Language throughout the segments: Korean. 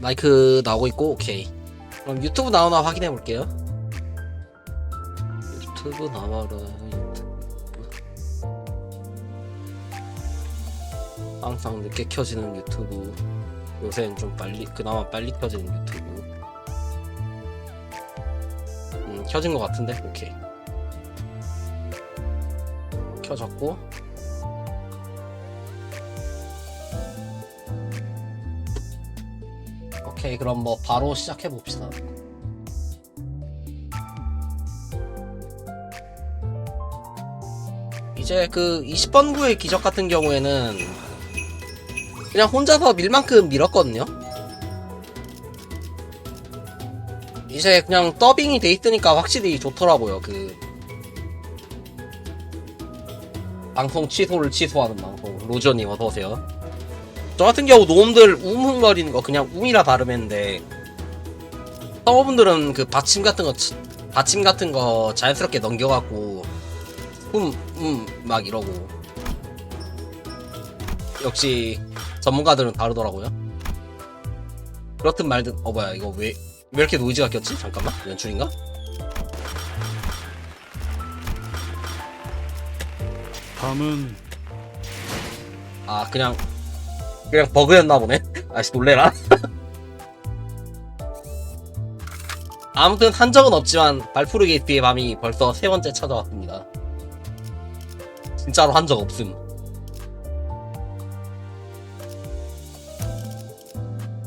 마이크 나오고 있고, 오케이. 그럼 유튜브 나오나 확인해 볼게요. 유튜브 나와라, 유튜브. 항상 늦게 켜지는 유튜브. 요새는 좀 그나마 빨리 켜지는 유튜브. 켜진 것 같은데? 오케이. 켜졌고. 오케이, 그럼 뭐 바로 시작해 봅시다. 이제 그 20번 구의 기적 같은 경우에는 그냥 혼자서 밀 만큼 밀었거든요. 이제 그냥 더빙이 돼 있으니까 확실히 좋더라고요. 그 방송 취소를 취소하는 방송. 로저님 어서오세요. 저 같은 경우 노음들 웅웅거리는 거 그냥 웅이라 발음했는데, 서버분들은 그 받침 같은 거 자연스럽게 넘겨갖고 막 이러고. 역시 전문가들은 다르더라고요. 그렇든 말든. 뭐야, 이거 왜 이렇게 노이즈가 꼈지? 잠깐만, 연출인가? 밤은 그냥 버그였나 보네. 아씨, 놀래라. 아무튼 한 적은 없지만 발푸르게이트의 밤이 벌써 3번째 찾아왔습니다. 진짜로 한 적 없음.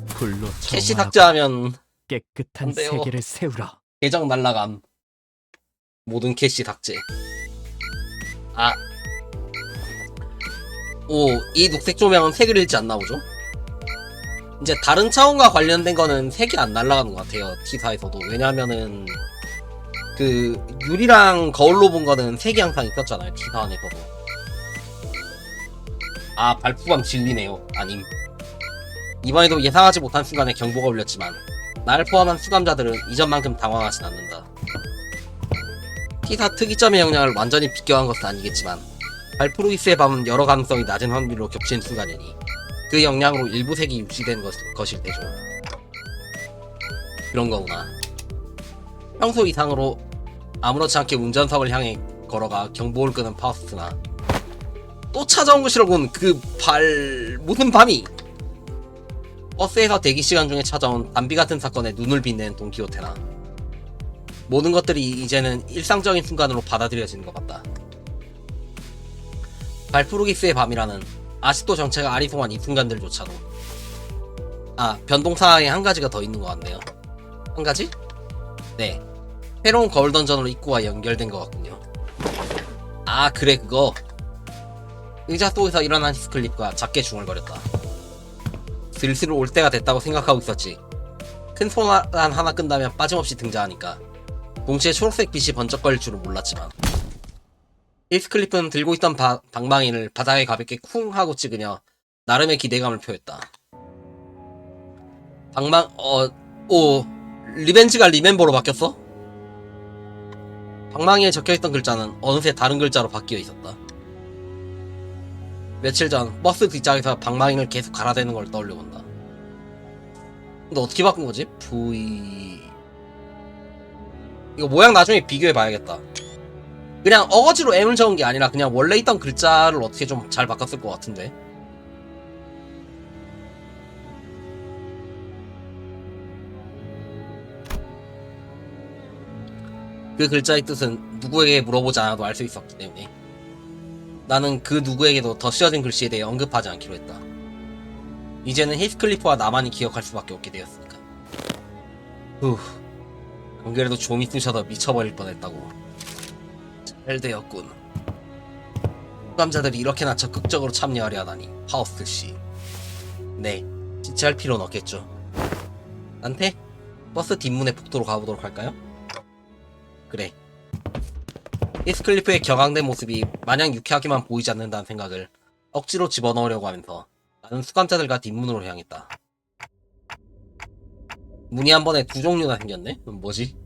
불로 캐시 정화하고 삭제하면 깨끗한 안 돼요. 세계를 세우라. 계정 날라감. 모든 캐시 삭제. 이 녹색 조명은 색을 잃지 않나 보죠? 이제 다른 차원과 관련된 거는 색이 안 날아가는 것 같아요, T사에서도. 왜냐면은 그 유리랑 거울로 본 거는 색이 항상 있었잖아요, T사 안에서도. 발푸감 진리네요. 아님. 이번에도 예상하지 못한 순간에 경보가 울렸지만 날 포함한 수감자들은 이전만큼 당황하진 않는다. T사 특이점의 영향을 완전히 비껴간 것은 아니겠지만 발푸르기스의 밤은 여러 가능성이 낮은 확률로 겹치는 순간이니 그 영향으로 일부 색이 유지된 것일 테죠. 그런 거구나. 평소 이상으로 아무렇지 않게 운전석을 향해 걸어가 경보를 끄는 파우스트나, 또 찾아온 것이라곤 무슨 밤이! 버스에서 대기시간 중에 찾아온 담비 같은 사건에 눈을 빛낸 돈키호테나, 모든 것들이 이제는 일상적인 순간으로 받아들여지는 것 같다. 발푸르기스의 밤이라는 아직도 정체가 아리송한 이 순간들조차도. 변동 상황에 한 가지가 더 있는 것 같네요. 한 가지? 네. 새로운 거울 던전으로 입구와 연결된 것 같군요. 그래, 그거. 의자 속에서 일어난 히스클립과 작게 중얼거렸다. 슬슬 올 때가 됐다고 생각하고 있었지. 큰 소란 하나 끈다면 빠짐없이 등장하니까 동시에 초록색 빛이 번쩍거릴 줄은 몰랐지만, 히스클리프는 들고 있던 방망이를 바닥에 가볍게 쿵 하고 찍으며 나름의 기대감을 표했다. 리벤지가 리멤버로 바뀌었어? 방망이에 적혀있던 글자는 어느새 다른 글자로 바뀌어 있었다. 며칠 전 버스 뒷좌석에서 방망이를 계속 갈아대는 걸 떠올려본다. 근데 어떻게 바꾼 거지? 이거 모양 나중에 비교해봐야겠다. 그냥 어거지로 M을 적은 게 아니라 그냥 원래 있던 글자를 어떻게 좀 잘 바꿨을 것 같은데. 그 글자의 뜻은 누구에게 물어보지 않아도 알 수 있었기 때문에 나는 그 누구에게도 더 씌어진 글씨에 대해 언급하지 않기로 했다. 이제는 히스클리프와 나만이 기억할 수밖에 없게 되었으니까. 안 그래도 좀이 쑤셔서 미쳐버릴 뻔했다고. 잘 되었군. 수감자들이 이렇게나 적극적으로 참여하려 하다니, 파우스트 씨. 네, 지체할 필요는 없겠죠. 난테, 버스 뒷문의 복도로 가보도록 할까요? 그래. 히스클리프의 격앙된 모습이 마냥 유쾌하게만 보이지 않는다는 생각을 억지로 집어넣으려고 하면서 나는 수감자들과 뒷문으로 향했다. 문이 한 번에 두 종류나 생겼네? 뭐지?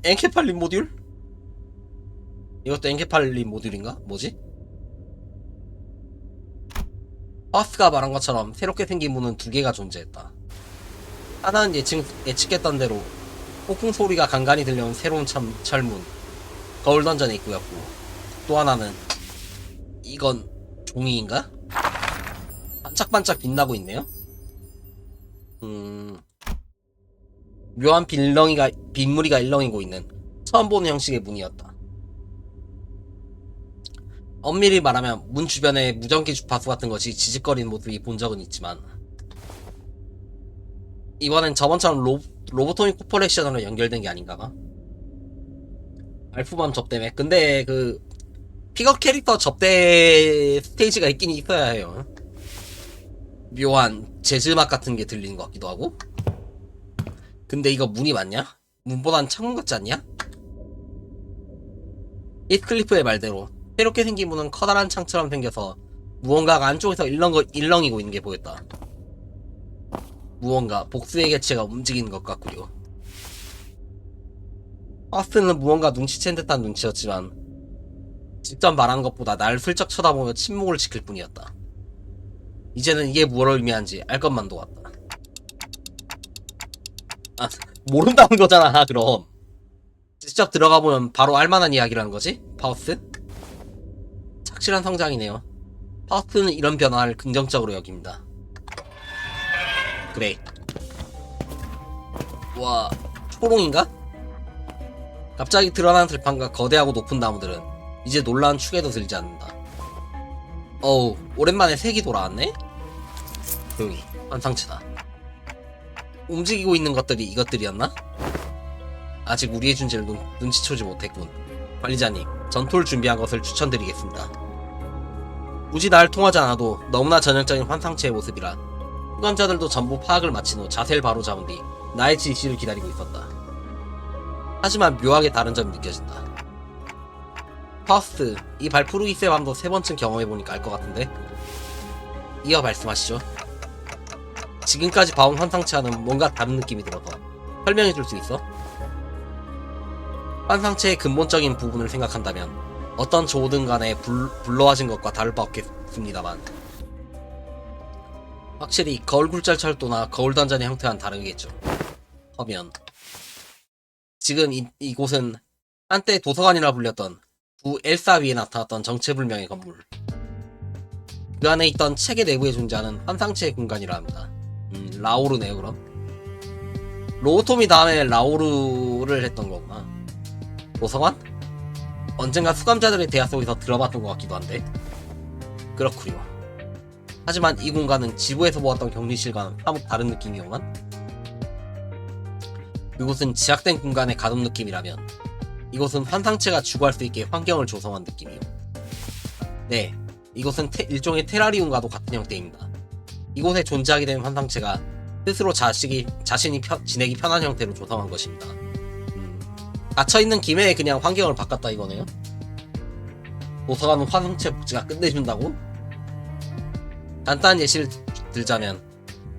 엔케팔린 모듈? 이것도 엔케팔린 모듈인가? 뭐지? 파우스가 말한 것처럼 새롭게 생긴 문은 두 개가 존재했다. 하나는 예측했던 대로 폭풍 소리가 간간히 들려온 새로운 철문, 거울 던전의 입구였고, 또 하나는 이건 종이인가? 반짝반짝 빛나고 있네요? 묘한 빗무리가 일렁이고 있는 처음 보는 형식의 문이었다. 엄밀히 말하면 문 주변에 무전기 주파수 같은 것이 지직거리는 모습이 본 적은 있지만 이번엔 저번처럼 로보토믹 코퍼레이션으로 연결된 게 아닌가가? 알프밤 접대매. 근데 그 픽업 캐릭터 접대 스테이지가 있긴 있어야 해요. 묘한 재즈음악 같은 게 들리는 것 같기도 하고. 근데 이거 문이 맞냐? 문보단 창문 같지 않냐? 히트클리프의 말대로 새롭게 생긴 문은 커다란 창처럼 생겨서 무언가가 안쪽에서 일렁이고 있는 게 보였다. 무언가 복수의 개체가 움직이는 것 같구려. 파스는 무언가 눈치챈 듯한 눈치였지만 직접 말하는 것보다 날 슬쩍 쳐다보며 침묵을 지킬 뿐이었다. 이제는 이게 무엇을 의미하는지 알 것만도 같다. 아, 모른다는 거잖아. 그럼 직접 들어가보면 바로 알만한 이야기라는 거지? 파우스? 착실한 성장이네요. 파우스는 이런 변화를 긍정적으로 여깁니다. 그래. 와, 초롱인가? 갑자기 드러난 들판과 거대하고 높은 나무들은 이제 놀라운 축에도 들지 않는다. 어우, 오랜만에 색이 돌아왔네? 조용히, 환상체다. 움직이고 있는 것들이 이것들이었나? 아직 우리의 존재를 눈치채지 못했군. 관리자님, 전투를 준비한 것을 추천드리겠습니다. 굳이 날 통하지 않아도 너무나 전형적인 환상체의 모습이라 후감자들도 전부 파악을 마친 후 자세를 바로잡은 뒤 나의 지시를 기다리고 있었다. 하지만 묘하게 다른 점이 느껴진다. 파우스트, 이 발푸르기스의 밤도 세 번쯤 경험해보니까 알 것 같은데? 이어 말씀하시죠. 지금까지 봐온 환상체와는 뭔가 다른 느낌이 들어서 설명해줄 수 있어? 환상체의 근본적인 부분을 생각한다면 어떤 조든 간에 불러와진 것과 다를 바 없겠습니다만 확실히 거울굴절 철도나 거울던전의 형태와는 다르겠죠. 하면 지금 이곳은 한때 도서관이라 불렸던 구 엘사 위에 나타났던 정체불명의 건물, 그 안에 있던 책의 내부에 존재하는 환상체의 공간이라 합니다. 라오르네요. 그럼 로우토미 다음에 라오르를 했던 거구나. 도서관? 언젠가 수감자들의 대화 속에서 들어봤던 것 같기도 한데. 그렇구려. 하지만 이 공간은 지구에서 보았던 격리실과는 사뭇 다른 느낌이오만? 그곳은 제약된 공간에 가둔 느낌이라면 이곳은 환상체가 주거할 수 있게 환경을 조성한 느낌이오. 네, 이곳은 일종의 테라리움과도 같은 형태입니다. 이곳에 존재하게 된 환상체가 스스로 자신이 지내기 편한 형태로 조성한 것입니다. 갇혀있는 김에 그냥 환경을 바꿨다 이거네요. 도서관은 환상체 복지가 끝내준다고? 간단한 예시를 들자면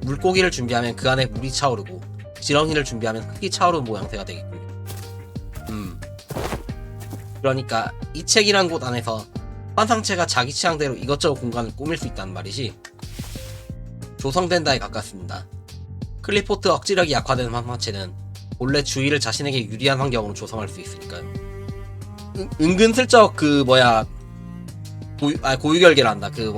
물고기를 준비하면 그 안에 물이 차오르고 지렁이를 준비하면 흙이 차오르는 모양새가 되겠군요. 그러니까 이 책이란 곳 안에서 환상체가 자기 취향대로 이것저것 공간을 꾸밀 수 있다는 말이지. 조성된다에 가깝습니다. 클리포트 억지력이 약화된 환상체는 본래 주위를 자신에게 유리한 환경으로 조성할 수 있으니까요. 은근슬쩍 고유결계를 한다. 그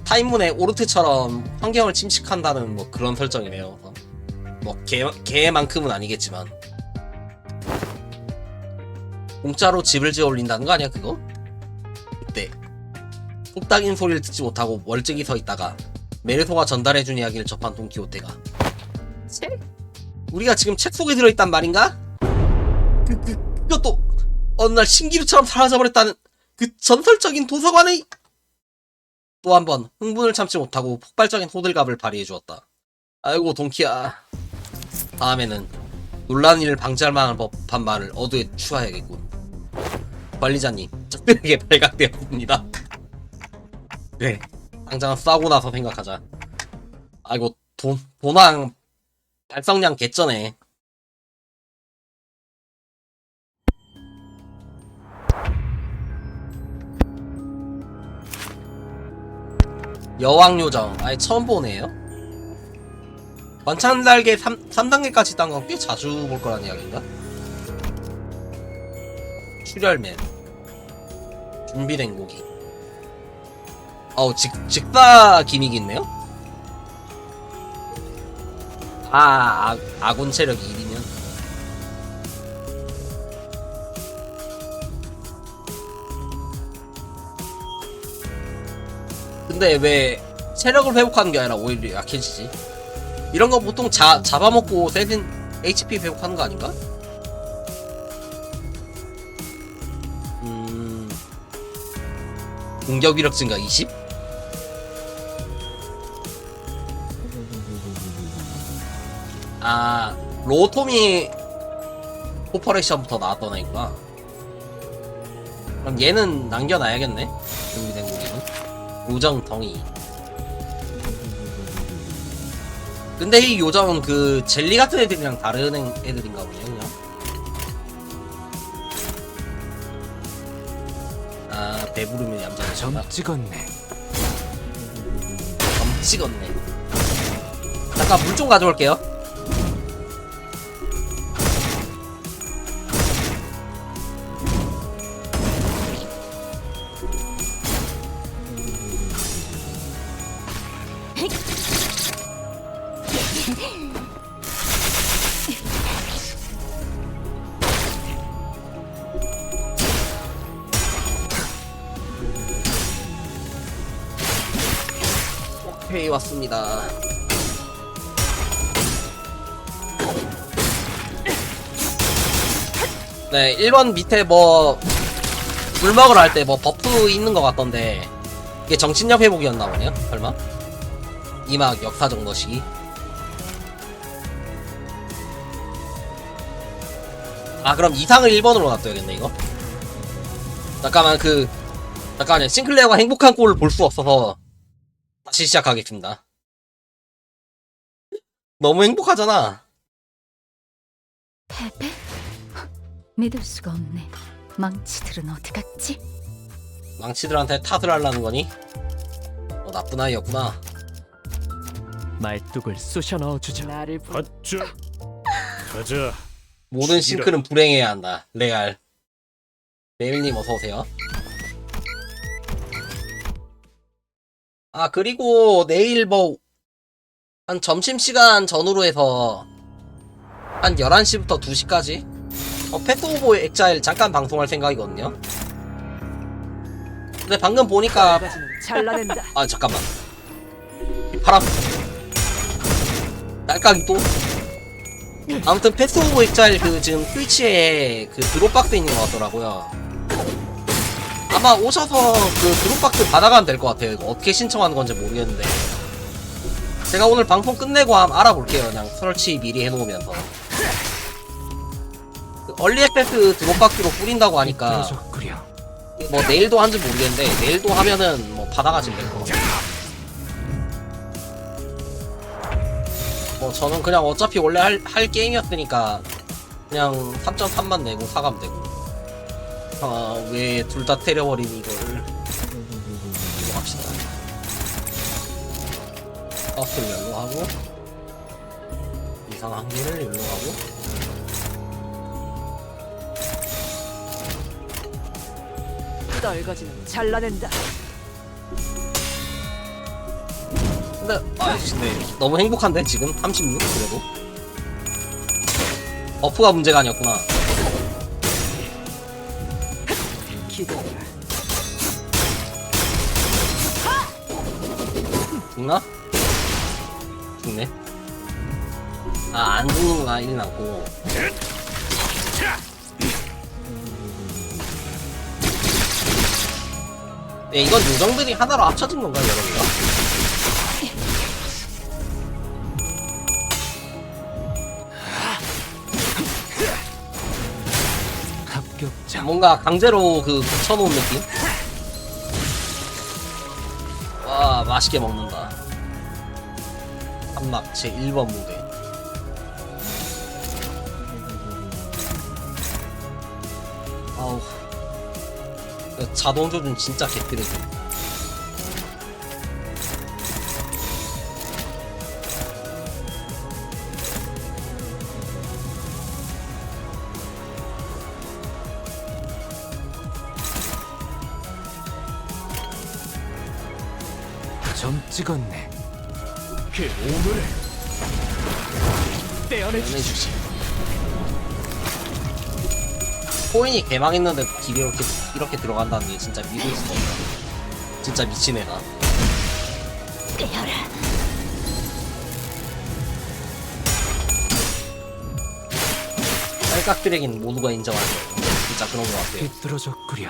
타임문의 오르트처럼 환경을 침식한다는 뭐 그런 설정이네요. 뭐 개만큼은 아니겠지만 공짜로 집을 지어 올린다는 거 아니야 그거? 그때 뚝딱인 소리를 듣지 못하고 멀찍이 서 있다가 메르소가 전달해준 이야기를 접한 돈키호테가 책? 우리가 지금 책 속에 들어있단 말인가? 그것도 어느 날 신기루처럼 사라져버렸다는 그 전설적인 도서관의. 또 한 번 흥분을 참지 못하고 폭발적인 호들갑을 발휘해주었다. 아이고 돈키야, 다음에는 놀라는 일을 방지할 만한 법한 말을 어두에 추하야겠군. 관리자님, 적들에게 발각되었습니다. 그래, 당장 싸고 나서 생각하자. 아이고 도낭 달성량 개쩌네. 여왕요정 아예 처음 보네요. 관찰날개 3단계까지 딴 건 꽤 자주 볼 거란 이야기인가? 출혈맨 준비된 고기. 직사 기믹이 있네요? 아군 체력이 1이면 근데 왜 체력을 회복하는 게 아니라 오히려 약해지지? 이런 거 보통 잡아먹고 세진 HP 회복하는 거 아닌가? 공격 위력 증가 20? 로토미 코퍼레이션부터 나왔던 애구나. 그럼 얘는 남겨놔야겠네. 준비된 고기는 요정 덩이. 근데 이 요정은 그 젤리 같은 애들이랑 다른 애들인가 보네요. 그냥 배부르면 얌전해진다. 점 찍었네. 점 찍었네. 잠깐 물 좀 가져올게요. 오케이, 왔습니다. 네, 1번 밑에 뭐 물 먹으러 할 때 뭐 버프 있는 것 같던데 이게 정신력 회복이었나 보네요. 설마? 이막 역사적 너시기. 그럼 이상을 1번으로 놔둬야겠네 이거. 잠깐만요. 싱클레어가 행복한 꼴을 볼 수 없어서 다시 시작하겠습니다. 너무 행복하잖아. 패배? 믿을 수가 없네. 망치들은 어디 갔지? 망치들한테 탓을 하려는 거니? 나쁜 아이였구나. 말뚝을 쑤셔 넣어주자. 나를 받자. 가자. 모든 죽이라. 싱크는 불행해야 한다. 레알. 메밀님 어서오세요. 그리고 내일 한 점심시간 전후로 해서 한 11시부터 2시까지 패스 오브 엑자일 잠깐 방송할 생각이거든요. 근데 방금 보니까 잘라낸다. 잠깐만. 바람 딸깍이 또 아무튼 패스 오브 엑자일 지금 트위치에 드롭박스 있는 것 같더라고요. 아마 오셔서 드롭박스 받아가면 될 것 같아요. 이거 어떻게 신청하는 건지 모르겠는데 제가 오늘 방송 끝내고 한번 알아볼게요. 그냥 설치 미리 해놓으면서 얼리 액세스 드롭박스로 뿌린다고 하니까 뭐 내일도 한지 모르겠는데 내일도 하면은 뭐 받아가시면 될 것 같아요. 저는 그냥 어차피 원래 할 게임이었으니까 그냥 3.3만 내고 사가면 되고. 왜 둘 다 때려버린 이거를 이거 합시다. 버스를 열로 하고 이상 한 개를 열로 하고 떨거지는 잘라낸다. 근데 네. 너무 행복한데 지금 36 그래도 버프가 문제가 아니었구나. 기대라. 죽나? 죽네. 안 죽는구나. 1이 남고. 네, 이건 요정들이 하나로 합쳐진 건가요, 여러분가? 합격자. 뭔가 강제로 붙여놓은 느낌? 와, 맛있게 먹는다. 한막 제 1번 무대. 아우. 자동 조준 진짜 개뜨리지. 점 찍었네. 그 오물을 떼어내주지. 해주지. 코인이 개망했는데 딜이 이렇게 들어간다는 게 진짜 믿을 수가 없다. 진짜 미친 애다. 깨어라. 쌀깍드레기는 모두가 인정하죠. 진짜 그런 것 같아요. 삐뚤어졌구려.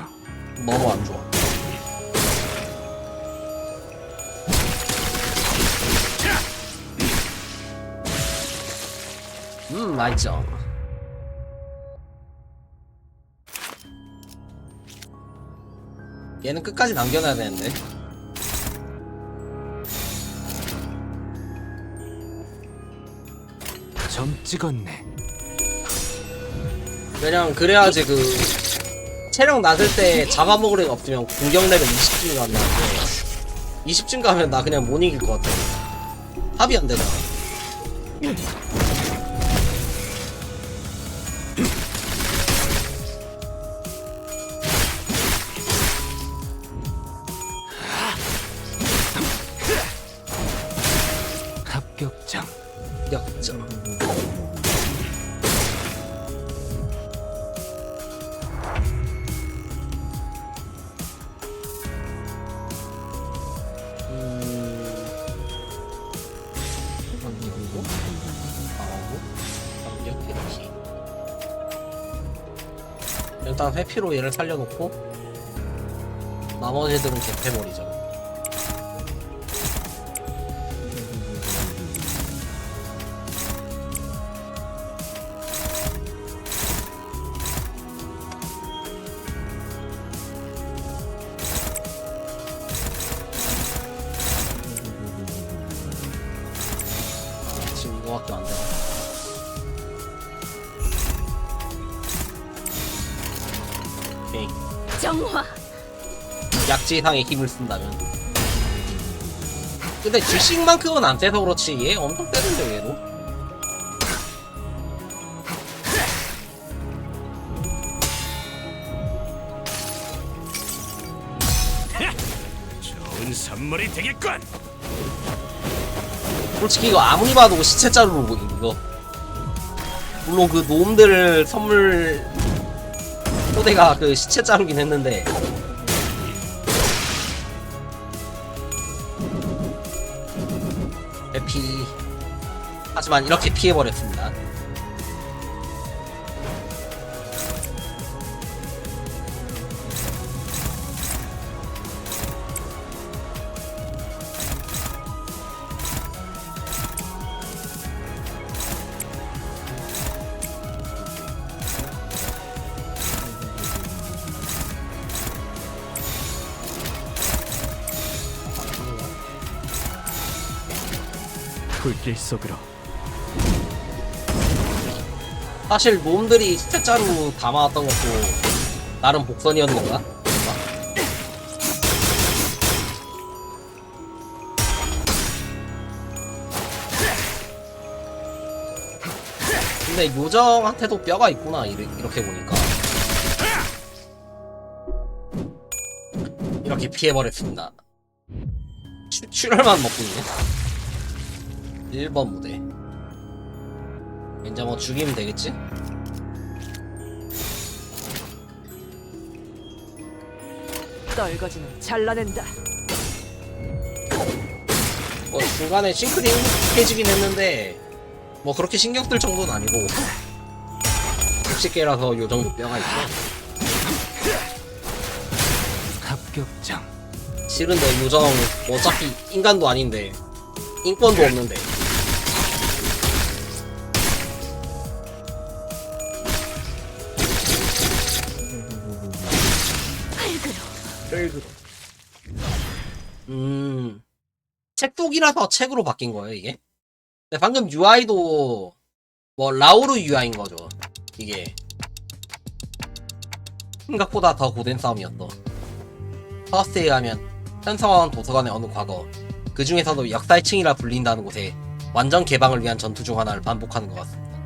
너무 안 좋아. 맛있죠. 얘는 끝까지 남겨놔야 되는데. 점 찍었네. 왜냐면 그래야지 그 체력 낮을 때 잡아먹을 애가 없으면 공격 레벨 20쯤 간다는데 20쯤 가면 나 그냥 못 이길 것 같아. 합이 안 되잖아. 합격장. 역전. 일단 회피로 얘를 살려놓고 나머지들은 개패버리죠. 지금 이거밖에 안 되나? 오케이. 정화. 약지 이상의 힘을 쓴다면. 근데 주식만큼은 안 세서 그렇지 얘 엄청 세던데 얘도. 좋은 선물이 되겠군. 솔직히 이거 아무리 봐도 시체 자루로 보이는 이거. 물론 그 놈들 선물 토대가 그 시체 자루긴 했는데 에피. 하지만 이렇게 피해버렸습니다. 불길 속으로. 사실 놈들이 시체 자루 담아왔던 것도 나름 복선이었는가? 근데 요정한테도 뼈가 있구나 이렇게 보니까. 이렇게 피해버렸습니다. 출혈만 먹고 있네. 1번 무대. 이제 뭐 죽이면 되겠지? 떨거지는 잘라낸다. 뭐 중간에 싱크리 행복해지긴 했는데 뭐 그렇게 신경 쓸 정도는 아니고 60개라서 요 정도 뼈가 있어. 합격장. 싫은데 요정 어차피 인간도 아닌데 인권도 없는데 흙으로. 책독이라서 책으로 바뀐 거예요 이게. 근데 방금 UI도 뭐 라우르 UI인 거죠 이게. 생각보다 더 고된 싸움이었어. 퍼스트에 가면 현성원 도서관의 어느 과거, 그 중에서도 역사의 층이라 불린다는 곳에 완전 개방을 위한 전투 중 하나를 반복하는 것 같습니다.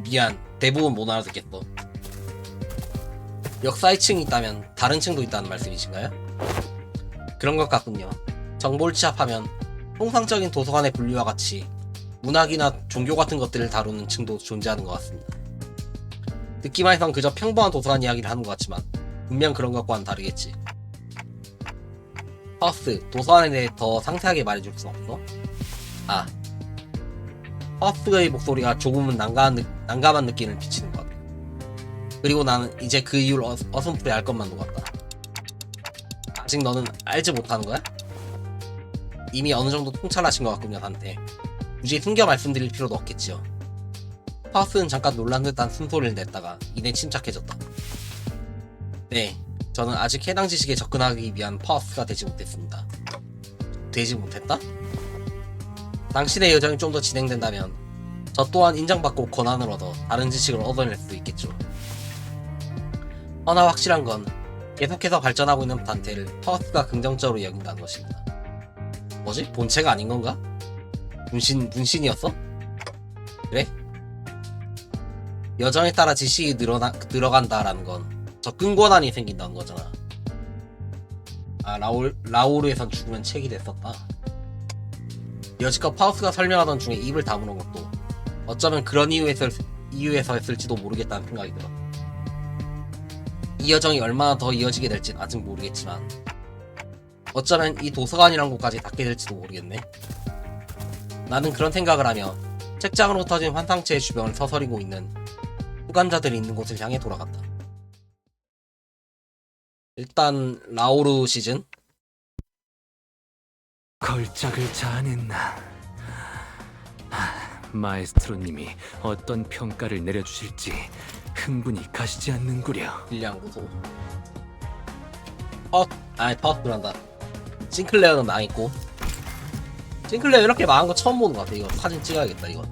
미안. 대부분 못 알아듣겠어. 역사의 층이 있다면 다른 층도 있다는 말씀이신가요? 그런 것 같군요. 정보를 취합하면 통상적인 도서관의 분류와 같이 문학이나 종교 같은 것들을 다루는 층도 존재하는 것 같습니다. 듣기만 해선 그저 평범한 도서관 이야기를 하는 것 같지만 분명 그런 것과는 다르겠지. 하우스, 도서관에 대해 더 상세하게 말해줄 순 없어? 아, 하우스의 목소리가 조금은 난감한 느낌을 비치는 것 같아. 그리고 나는 이제 그 이유를 어슴푸레 알 것만 녹았다. 아직 너는 알지 못하는 거야? 이미 어느 정도 통찰하신 것 같군요, 한테. 굳이 숨겨 말씀드릴 필요도 없겠지요. 하우스는 잠깐 놀란 듯한 숨소리를 냈다가 이내 침착해졌다. 네, 저는 아직 해당 지식에 접근하기 위한 파워스가 되지 못했습니다. 되지 못했다? 당신의 여정이 좀 더 진행된다면 저 또한 인정받고 권한을 얻어 다른 지식을 얻어낼 수 있겠죠. 허나 확실한 건 계속해서 발전하고 있는 단테를 파워스가 긍정적으로 여긴다는 것입니다. 뭐지? 본체가 아닌 건가? 분신이었어? 그래? 여정에 따라 지식이 늘어간다라는 건 접근 권한이 생긴다는 거잖아. 아, 라오르에선 죽으면 책이 됐었다. 여지껏 파우스가 설명하던 중에 입을 다무는 것도 어쩌면 그런 이유에서였을지도 모르겠다는 생각이 들어. 이 여정이 얼마나 더 이어지게 될진 아직 모르겠지만 어쩌면 이 도서관이란 곳까지 닿게 될지도 모르겠네. 나는 그런 생각을 하며 책장으로 터진 환상체의 주변을 서서리고 있는 후간자들이 있는 곳을 향해 돌아갔다. 일단 라오르 시즌? 걸작을 자아냈나. 마에스트로님이 어떤 평가를 내려주실지 흥분이 가시지 않는구려. 빌량구소 파워스란다. 싱클레어는 망했고, 싱클레어 이렇게 망한 거 처음 보는 것 같아. 이거 사진 찍어야겠다. 이거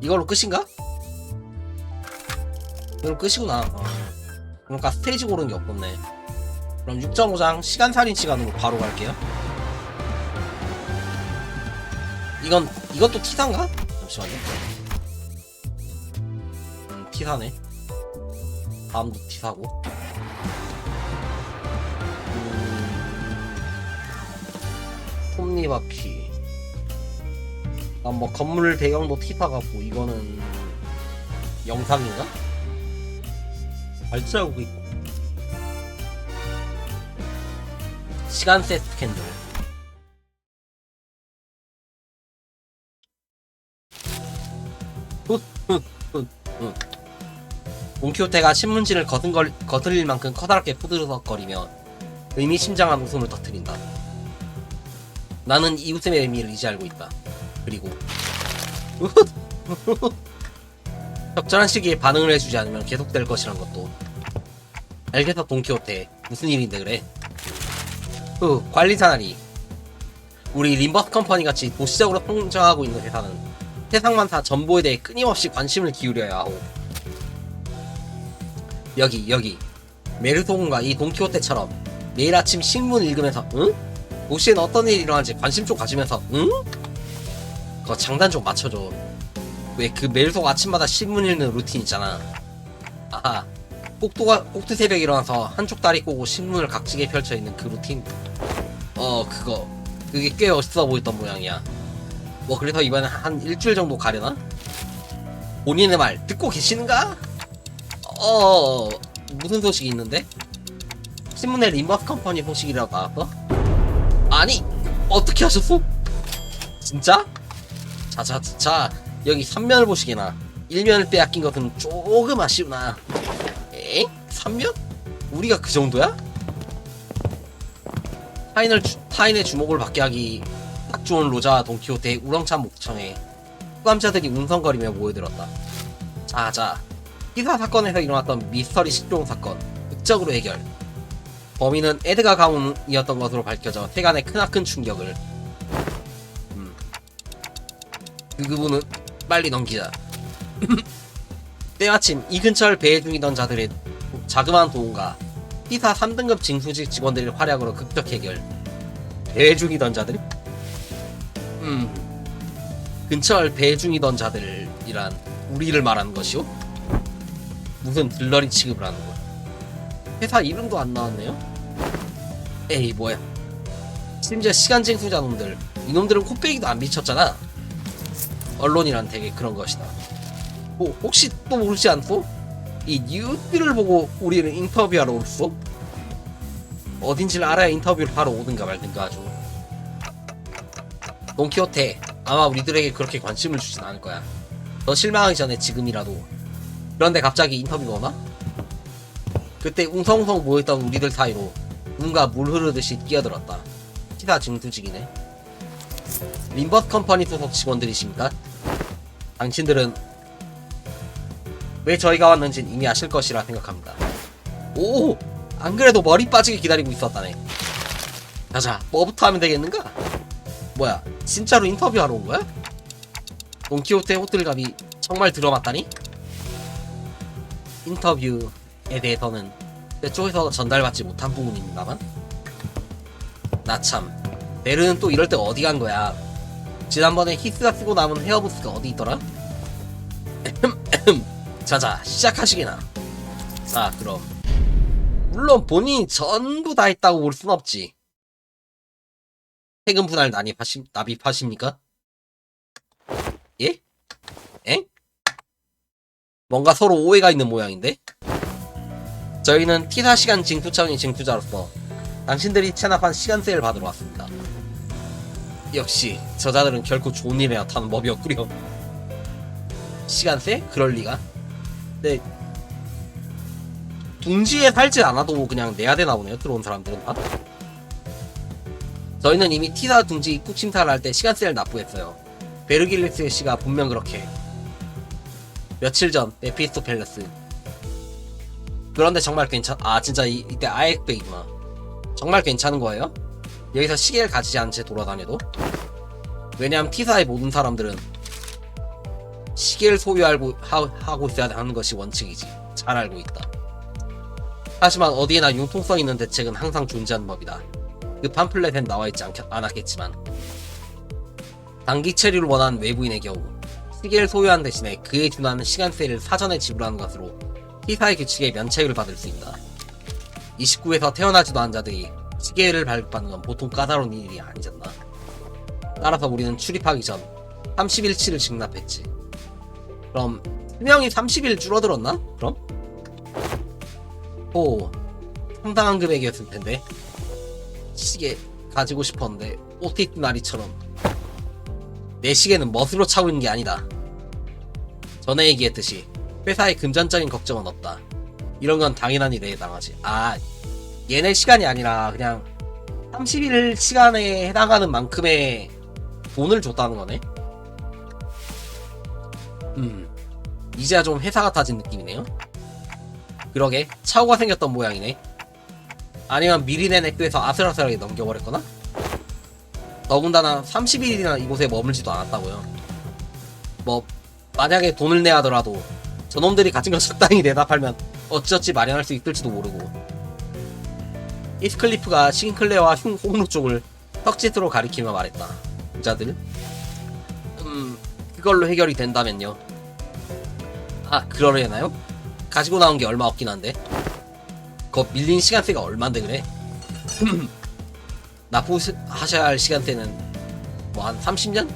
이걸로 끝인가? 이걸로 끝이구나. 그러니까 스테이지 고르는 게 없었네. 그럼 6.5장 시간살인 시간으로 바로 갈게요. 이것도 T사인가? 잠시만요. T사네. 다음도 T사고. 톱니바퀴. 난 뭐 건물 배경도 T사 같고, 이거는 영상인가? 발자국 있고. 시간세 스캔들. 돈키호테가 신문지를 거슬릴 만큼 커다랗게 푸드덕거리며 의미심장한 웃음을 터뜨린다. 나는 이 웃음의 의미를 이제 알고 있다. 그리고 적절한 시기에 반응을 해주지 않으면 계속될 것이란 것도. 알겠어, 돈키호테. 무슨 일인데 그래? 관리사나리. 우리 림버스 컴퍼니 같이 도시적으로 성장하고 있는 회사는 세상 만사 전보에 대해 끊임없이 관심을 기울여야 하고, 여기 메르소군과 이 돈키호테처럼 매일 아침 신문 읽으면서 도시에는 어떤 일이 일어나는지 관심 좀 가지면서 그거 장단 좀 맞춰줘. 왜 그 메르소가 아침마다 신문 읽는 루틴 있잖아. 아하, 꼭두 새벽에 일어나서 한쪽 다리 꼬고 신문을 각지게 펼쳐있는 그 루틴. 그게 꽤 멋있어 보였던 모양이야. 뭐 그래서 이번에 한 일주일 정도 가려나? 본인의 말 듣고 계시는가? 무슨 소식이 있는데? 신문에 림버스 컴퍼니 소식이라고 나왔어? 아니, 어떻게 하셨어? 진짜? 자, 여기 3면을 보시게나. 1면을 빼앗긴 것은 조금 아쉬우나. 에? 3면? 우리가 그 정도야? 타인의 주목을 받게 하기 딱 좋은 로자와 돈키호테의 우렁찬 목청에 후감자들이 웅성거리며 모여들었다. 자, 기사 사건에서 일어났던 미스터리 실종 사건 극적으로 해결. 범인은 에드가 가문이었던 것으로 밝혀져 세간에 크나큰 충격을. 그분은 빨리 넘기자. 때마침 이 근처를 배회 중이던 자들의 자그마한 도움과 T사 3등급 징수직 직원들의 활약으로 극적 해결. 배회 중이던 자들? 근처를 배회 중이던 자들이란 우리를 말하는 것이오? 무슨 들러리 취급을 하는 거야? 회사 이름도 안 나왔네요? 에이 뭐야. 심지어 시간 쟁수자 놈들, 이놈들은 코빼기도 안 미쳤잖아. 언론이란 되게 그런 것이다. 뭐 혹시 또 모르지 않소? 이 뉴스를 보고 우리를 인터뷰하러 올소? 어딘지를 알아야 인터뷰를 하러 오든가 말든가 하죠. 돈키호테, 아마 우리들에게 그렇게 관심을 주진 않을 거야. 더 실망하기 전에 지금이라도. 그런데 갑자기 인터뷰가 오나? 그때 웅성웅성 모였던 우리들 사이로 누군가 물 흐르듯이 끼어들었다. 티사 증투직이네. 림버스 컴퍼니 소속 직원들이십니까? 당신들은 왜 저희가 왔는지는 이미 아실 것이라 생각합니다. 오! 안 그래도 머리 빠지게 기다리고 있었다네. 자자, 뭐부터 하면 되겠는가? 뭐야, 진짜로 인터뷰하러 온 거야? 돈키호테 호텔갑이 정말 들어맞다니? 인터뷰에 대해서는 내 쪽에서 전달받지 못한 부분입니다만. 나 참, 베르는 또 이럴 때 어디 간 거야? 지난번에 히스가 쓰고 남은 헤어부스가 어디 있더라? 자자, 시작하시게나. 자, 그럼 물론 본인이 전부 다 했다고 볼 순 없지. 세금 분할 납입하십니까? 예? 엥? 뭔가 서로 오해가 있는 모양인데? 저희는 티사 시간 징투청의 징투자로서 당신들이 체납한 시간세를 받으러 왔습니다. 역시 저자들은 결코 좋은 일에 나타나는 법이었구려. 시간세? 그럴리가? 네, 둥지에 살지 않아도 그냥 내야 되나 보네요, 들어온 사람들은 다. 저희는 이미 티사 둥지 입국 심사를 할 때 시간세를 납부했어요. 베르길리스 씨가 분명 그렇게. 며칠 전 메피스토 팰레스. 그런데 정말 진짜 이때 아엑백이구나. 정말 괜찮은 거예요? 여기서 시계를 가지지 않은 채 돌아다녀도? 왜냐면 티사의 모든 사람들은 시계를 하고 있어야 하는 것이 원칙이지. 잘 알고 있다. 하지만 어디에나 융통성 있는 대책은 항상 존재하는 법이다. 그 팜플렛엔 나와있지 않았겠지만. 단기 체류를 원하는 외부인의 경우 시계를 소유한 대신에 그에 준하는 시간세를 사전에 지불하는 것으로 티사의 규칙에 면책을 받을 수 있다. 29에서 태어나지도 않은 자들이 시계를 발급하는 건 보통 까다로운 일이 아니잖나. 따라서 우리는 출입하기 전 30일치를 증납했지. 그럼 수명이 30일 줄어들었나? 그럼? 오, 상당한 금액이었을 텐데. 시계 가지고 싶었는데 오티스 나리처럼 내 시계는 멋으로 차고 있는 게 아니다. 전에 얘기했듯이 회사에 금전적인 걱정은 없다. 이런 건 당연한 일에 해당하지. 아, 얘네 시간이 아니라 그냥 30일 시간에 해당하는 만큼의 돈을 줬다는 거네. 이제야 좀 회사 같아진 느낌이네요. 그러게, 차고가 생겼던 모양이네. 아니면 미리 낸 액도에서 아슬아슬하게 넘겨버렸거나? 더군다나 30일이나 이곳에 머물지도 않았다고요. 뭐 만약에 돈을 내야 하더라도 저놈들이 가진 걸 적당히 내다 팔면 어찌어찌 마련할 수 있을지도 모르고. 히스클리프가 싱클레어와 홍로 쪽을 턱짓으로 가리키며 말했다. 부자들? 그걸로 해결이 된다면요. 아, 그러려나요? 가지고 나온 게 얼마 없긴 한데. 그거 밀린 시간대가 얼만데 그래? 납부하셔야 할 시간대는 뭐 한 30년?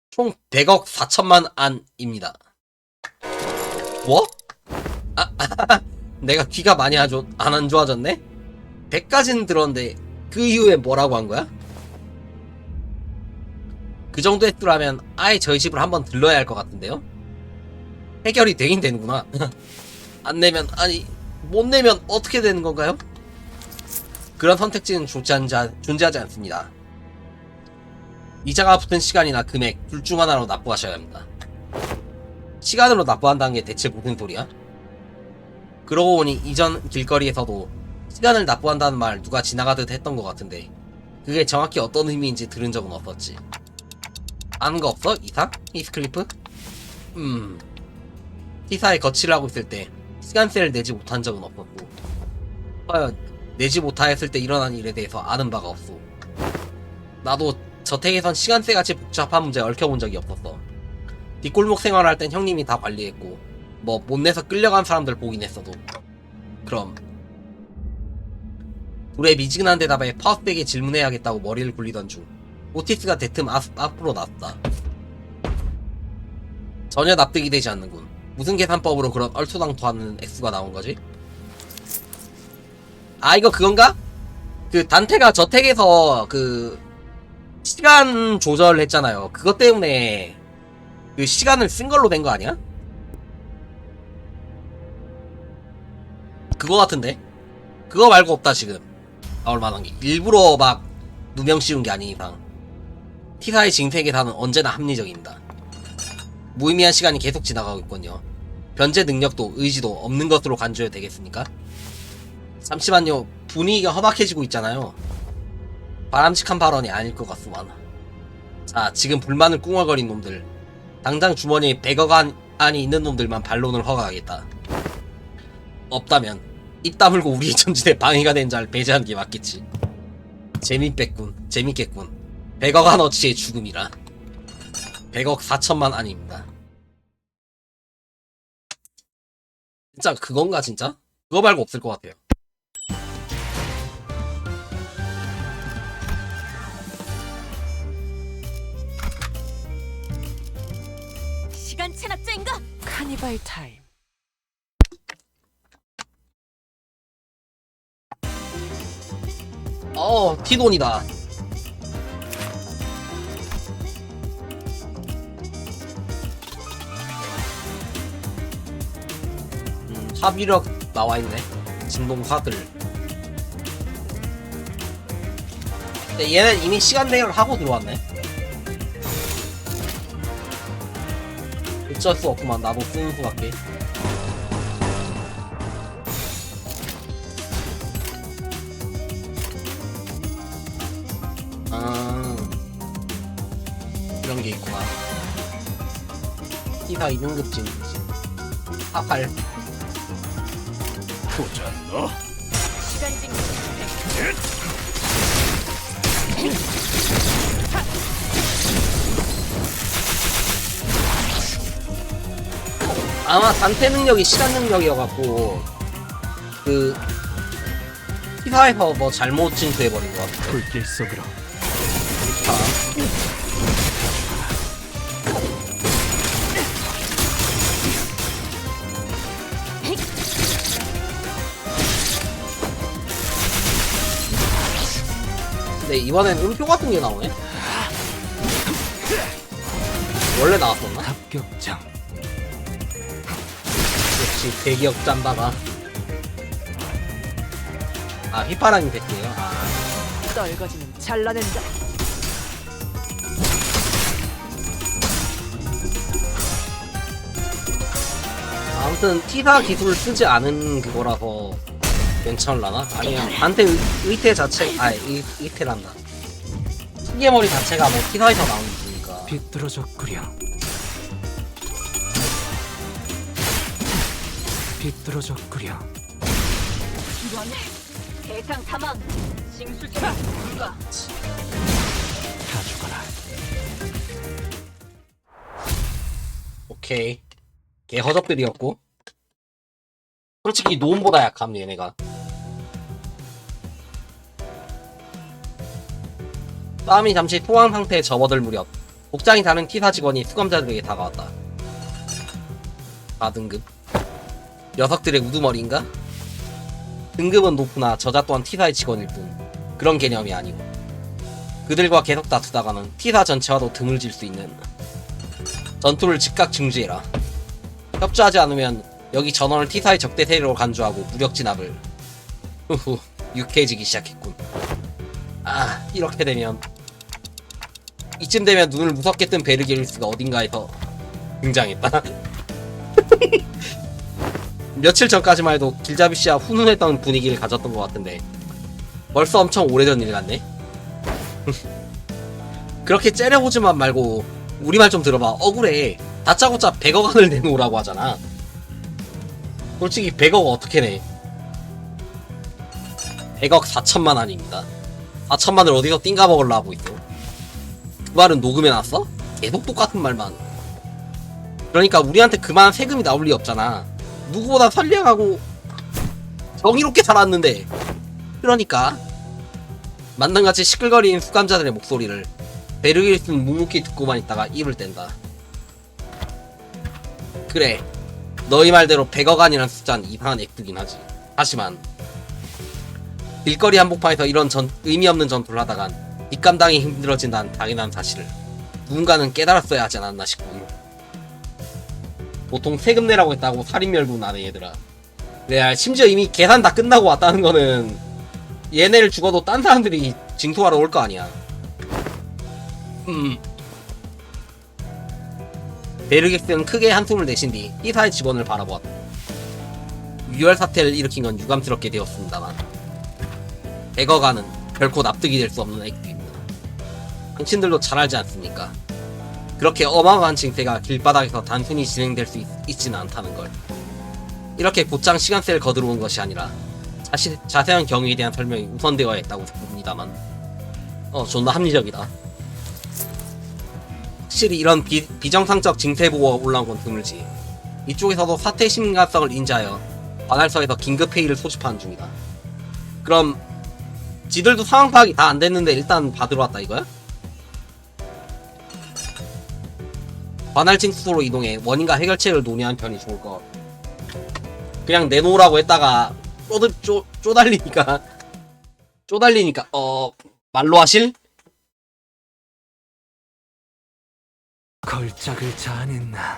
총 100억 4천만 안입니다. 뭐? 내가 귀가 많이 안 좋아졌네? 100까지는 들었는데 그 이후에 뭐라고 한 거야? 그 정도 했더라면 아예 저희 집을 한번 들러야 할 것 같은데요? 해결이 되긴 되는구나. 안 내면, 아니 못 내면 어떻게 되는 건가요? 그런 선택지는 존재하지 않습니다. 이자가 붙은 시간이나 금액 둘 중 하나로 납부하셔야 합니다. 시간으로 납부한다는 게 대체 무슨 소리야? 그러고 보니 이전 길거리에서도 시간을 납부한다는 말 누가 지나가듯 했던 것 같은데 그게 정확히 어떤 의미인지 들은 적은 없었지. 아는 거 없어? 이상? 히스클리프? 티사에 거치를 하고 있을 때 시간세를 내지 못한 적은 없었고 과연 내지 못하였을 때 일어난 일에 대해서 아는 바가 없소. 나도 저택에선 시간세 같이 복잡한 문제에 얽혀본 적이 없었어. 뒷골목 생활할 땐 형님이 다 관리했고 뭐 못 내서 끌려간 사람들 보긴 했어도. 그럼 둘의 미지근한 대답에 파워백에 질문해야겠다고 머리를 굴리던 중 오티스가 대뜸 앞으로 나왔다. 전혀 납득이 되지 않는군. 무슨 계산법으로 그런 얼토당토하는 액수가 나온거지? 아 이거 그건가? 그 단테가 저택에서 그 시간 조절했잖아요. 그것 때문에 그 시간을 쓴 걸로 된 거 아니야? 그거 같은데? 그거 말고 없다 지금 나올 만한 게. 일부러 막 누명 씌운 게 아닌 이상 T사의 징세 계산은 언제나 합리적입니다. 무의미한 시간이 계속 지나가고 있군요. 변제 능력도 의지도 없는 것으로 간주해도 되겠습니까? 잠시만요. 분위기가 험악해지고 있잖아요. 바람직한 발언이 아닐 것 같구만. 자, 지금 불만을 꿍얼거린 놈들, 당장 주머니에 100억 안이 있는 놈들만 반론을 허가하겠다. 없다면 입 다물고 우리의 전진에 방해가 된 자를 배제하는 게 맞겠지. 재밌겠군. 100억 안 어치의 죽음이라. 100억 4천만 안입니다. 진짜 그건가 진짜? 그거 말고 없을 것 같아요. 시간 체납자인가? 카니발 타임. 티돈이다. 합의력 나와있네. 진동사들. 근데 얘는 이미 시간 대결을 하고 들어왔네. 어쩔 수 없구만. 나도 쓰는 수밖에. 이런 게 있구나. T사 2등급 진이지. 48. 보잖아. 시간 징수. 아마 단테 능력이 시간 능력이어갖고 그 T사에서 뭐 잘못 진수해버린 것 같아. 불길 속으로 근데 이번엔 음표 같은 게 나오네? 원래 나왔었나? 합격장. 역시 대기업 짬바가. 아 휘파람이 됐대요. 떨거지는 잘라낸다. 아무튼 T사 기술을 쓰지 않은 그거라서 괜찮을라나? 아니면 반대 의태 자체 의태란다. 시계머리 자체가 뭐 T사에서 나온 기술이니까. 비뚤어졌구려. 비뚤어졌구려. 이번에 대상 사망. 징수처럼 불가. 다 죽어라. 오케이. 개 허접들이었고. 솔직히 노움보다 약함 얘네가. 싸움이 잠시 소강 상태에 접어들 무렵 복장이 다른 T사 직원이 수감자들에게 다가왔다. 4등급 녀석들의 우두머리인가? 등급은 높으나 저자 또한 T사의 직원일 뿐 그런 개념이 아니고 그들과 계속 다투다가는 T사 전체와도 등을 질 수 있는. 전투를 즉각 중지해라. 협조하지 않으면 여기 전원을 T사의 적대 세력으로 간주하고 무력 진압을. 후후 유쾌해지기 시작했군. 아 이렇게 되면 이쯤 되면 눈을 무섭게 뜬 베르게리스가 어딘가에서 등장했다. 며칠 전까지만 해도 길자비씨와 훈훈했던 분위기를 가졌던 것 같은데 벌써 엄청 오래전 일 같네. 그렇게 째려보지만 말고 우리 말 좀 들어봐. 억울해. 다짜고짜 100억 원을 내놓으라고 하잖아. 솔직히 100억 어떻게 내? 100억 4천만 원입니다. 4천만을 어디서 띵가 먹으려 하고 있어? 그 말은 녹음해놨어? 계속 똑같은 말만. 그러니까 우리한테 그만한 세금이 나올 리 없잖아. 누구보다 선량하고 정의롭게 살았는데. 그러니까 만남같이 시끌거리는 수감자들의 목소리를 베르기스는 묵묵히 듣고만 있다가 입을 뗀다. 그래, 너희 말대로 100억안이란 숫자는 이상한 액수긴 하지. 하지만 길거리 한복판에서 이런 의미 없는 전투를 하다간 뒷감당이 힘들어진다는 당연한 사실을 누군가는 깨달았어야 하지 않았나 싶군. 보통 세금 내라고 했다고 살인멸구 나네 얘들아. 그래, 심지어 이미 계산 다 끝나고 왔다는 거는 얘네를 죽어도 딴 사람들이 징수하러 올 거 아니야. 베르게스는 크게 한숨을 내쉰 뒤 B사의 직원을 바라보았다. 유혈 사태를 일으킨 건 유감스럽게 되었습니다만 100억안은 결코 납득이 될 수 없는 액수입니다. 당신들도 잘 알지 않습니까? 그렇게 어마어마한 징세가 길바닥에서 단순히 진행될 수 있지는 않다는 걸. 이렇게 곧장 시간세를 거두어온 것이 아니라 자세한 경위에 대한 설명이 우선되어야 했다고 봅니다만 존나 합리적이다. 확실히 이런 비정상적 징세 보고가 올라온 건 드물지. 이쪽에서도 사태의 심각성을 인지하여 관할서에서 긴급회의를 소집하는 중이다. 그럼 지들도 상황 파악이 다 안됐는데 일단 받으러 왔다 이거야? 관할 징수소로 이동해 원인과 해결책을 논의하는 편이 좋을 것 같고, 그냥 내놓으라고 했다가 쪼달리니까 말로 하실? 걸작을 자아냈나.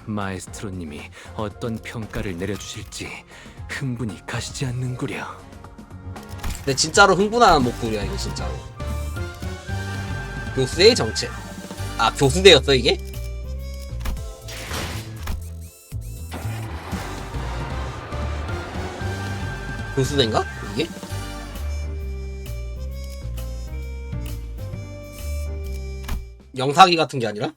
마에스트로님이 어떤 평가를 내려주실지 흥분이 가시지 않는구려. 근데 진짜로 흥분하는 목소리야 이거 진짜로. 교수대의 정체. 아, 교수대였어 이게? 교수대인가? 이게? 영사기 같은 게 아니라?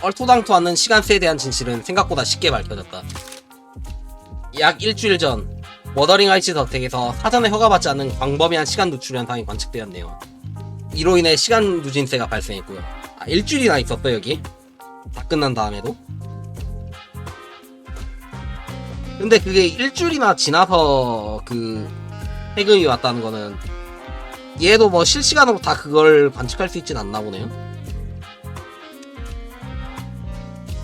얼토당토 않는 시간세에 대한 진실은 생각보다 쉽게 밝혀졌다. 약 일주일 전 워더링 하이츠 저택에서 사전에 허가받지 않는 광범위한 시간 누출 현상이 관측되었네요. 이로 인해 시간 누진세가 발생했고요. 아, 일주일이나 있었어 여기? 다 끝난 다음에도? 근데 그게 일주일이나 지나서 그 세금이 왔다는 거는 얘도 뭐 실시간으로 다 그걸 관측할 수 있진 않나 보네요.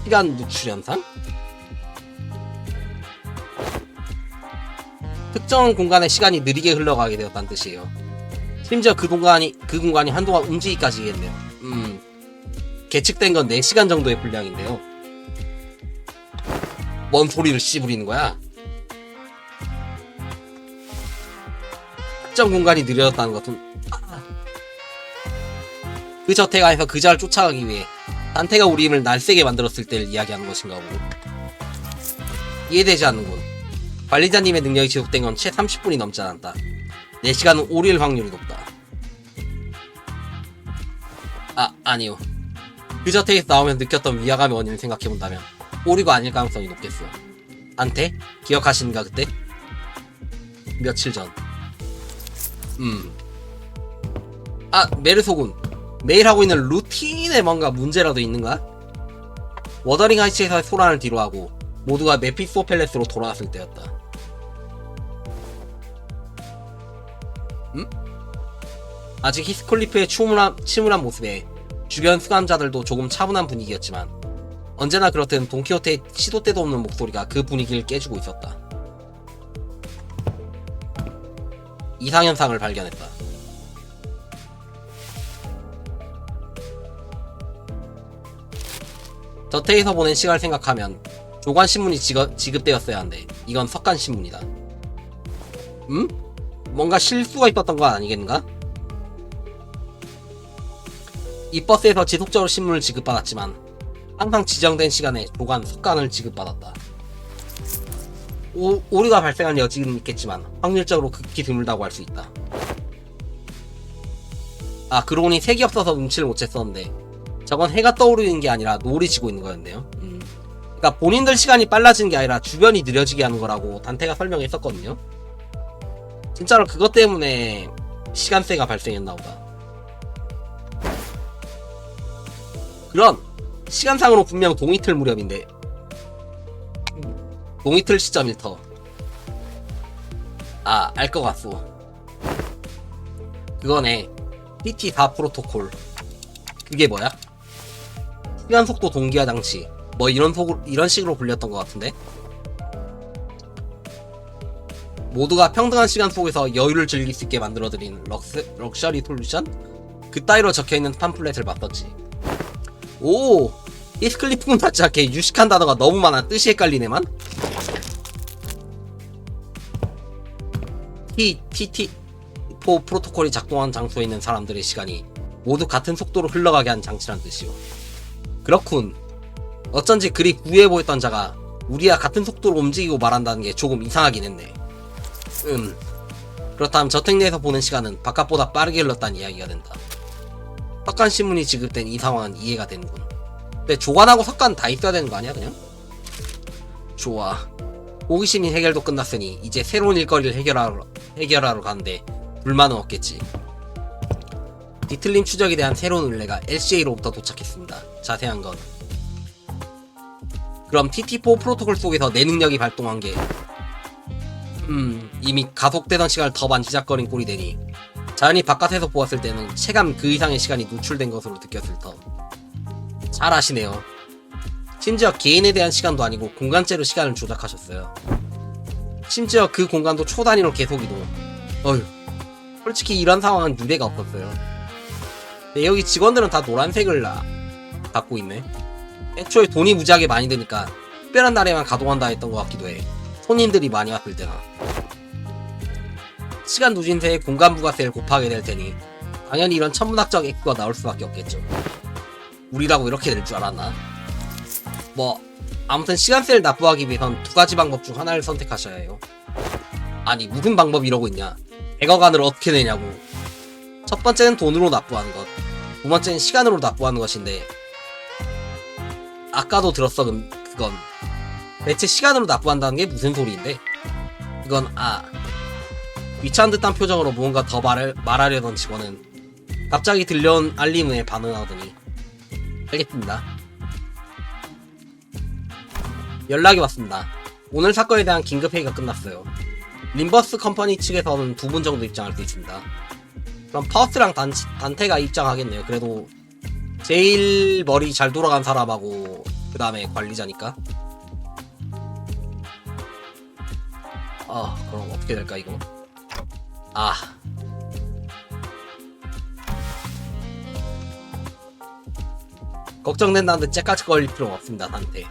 시간 누출 현상? 특정 공간의 시간이 느리게 흘러가게 되었다는 뜻이에요. 심지어 그 공간이 한동안 움직이기까지겠네요. 계측된 건 4시간 정도의 분량인데요. 뭔 소리를 씨부리는 거야? 특정 공간이 느려졌다는 것은 그 저택 안에서 그자를 쫓아가기 위해 단테가 우리 힘을 날쌔게 만들었을 때를 이야기하는 것인가 보고. 이해되지 않는군. 관리자님의 능력이 지속된 건 채 30분이 넘지 않았다. 4시간은 오릴 확률이 높다. 아니요. 그 저택에서 나오면 느꼈던 위화감의 원인을 생각해본다면 오리가 아닐 가능성이 높겠어요. 단테? 기억하시는가 그때? 며칠 전. 메르소군. 매일 하고 있는 루틴에 뭔가 문제라도 있는가? 워더링 하이츠에서의 소란을 뒤로하고 모두가 메피스토펠레스로 돌아왔을 때였다. 아직 히스콜리프의 침울한 모습에 주변 수감자들도 조금 차분한 분위기였지만 언제나 그렇듯 돈키호테의 시도 때도 없는 목소리가 그 분위기를 깨주고 있었다. 이상현상을 발견했다. 저택에서 보낸 시간을 생각하면 조간신문이 지급되었어야 한데 이건 석간신문이다. 뭔가 실수가 있었던 건 아니겠는가? 이 버스에서 지속적으로 신문을 지급받았지만 항상 지정된 시간에 조간, 석간을 지급받았다. 오류가 발생할 여지는 있겠지만 확률적으로 극히 드물다고 할 수 있다. 그러고 보니 색이 없어서 눈치를 못 챘었는데 저건 해가 떠오르는 게 아니라 노을이 지고 있는 거였네요. 그러니까 본인들 시간이 빨라지는 게 아니라 주변이 느려지게 하는 거라고 단테가 설명했었거든요. 진짜로 그것 때문에 시간세가 발생했나 보다. 그런 시간상으로 분명 동이틀 무렵인데 동이틀 시점일 터. 아, 알 것 같소. 그거네. TT4 프로토콜. 그게 뭐야? 시간 속도 동기화 장치. 뭐 이런 식으로 불렸던 것 같은데. 모두가 평등한 시간 속에서 여유를 즐길 수 있게 만들어드린 럭셔리 솔루션? 그 따위로 적혀있는 팜플렛을 봤었지. 오! 히스클리프는 맞지 않게 유식한 단어가 너무 많아 뜻이 헷갈리네만? TT4 프로토콜이 작동한 장소에 있는 사람들의 시간이 모두 같은 속도로 흘러가게 한 장치란 뜻이오. 그렇군. 어쩐지 그리 구해 보였던 자가 우리와 같은 속도로 움직이고 말한다는 게 조금 이상하긴 했네. 그렇다면 저택 내에서 보는 시간은 바깥보다 빠르게 흘렀다는 이야기가 된다. 석간 신문이 지급된 이 상황은 이해가 되는군. 근데 조관하고 석간 다 있어야 되는 거 아니야 그냥? 좋아. 호기심이 해결도 끝났으니 이제 새로운 일거리를 해결하러 가는데 불만은 없겠지. 뒤틀린 추적에 대한 새로운 의뢰가 LCA로부터 도착했습니다. 자세한 건 그럼 TT4 프로토콜 속에서 내 능력이 발동한 게 이미 가속되던 시간을 더 만지작거린 꼴이 되니 자연히 바깥에서 보았을 때는 체감 그 이상의 시간이 노출된 것으로 느꼈을 터. 잘 아시네요. 심지어 개인에 대한 시간도 아니고 공간제로 시간을 조작하셨어요. 심지어 그 공간도 초단위로 계속 이동. 어휴, 솔직히 이런 상황은 유례가 없었어요. 근데 여기 직원들은 다 노란색을 갖고 있네. 애초에 돈이 무지하게 많이 드니까 특별한 날에만 가동한다 했던 것 같기도 해. 손님들이 많이 왔을 때나. 시간 누진세에 공간 부가세를 곱하게 될 테니 당연히 이런 천문학적 액수가 나올 수밖에 없겠죠. 우리라고 이렇게 될 줄 알았나? 뭐 아무튼 시간세를 납부하기 위해선 두 가지 방법 중 하나를 선택하셔야 해요. 아니 무슨 방법이 이러고 있냐. 100억 안을 어떻게 내냐고. 첫 번째는 돈으로 납부하는 것, 두 번째는 시간으로 납부하는 것인데 아까도 들었어. 그건 대체 시간으로 납부한다는 게 무슨 소리인데? 이건 귀찮은 듯한 표정으로 무언가 더 말하려던 직원은 갑자기 들려온 알림에 반응하더니 알겠습니다. 연락이 왔습니다. 오늘 사건에 대한 긴급회의가 끝났어요. 림버스 컴퍼니 측에서는 2분 정도 입장할 수 있습니다. 그럼 파우스랑 단테가 입장하겠네요. 그래도 제일 머리 잘 돌아간 사람하고 그 다음에 관리자니까. 그럼 어떻게 될까 이거? 걱정된다는데 째까지 걸릴 필요는 없습니다. 단테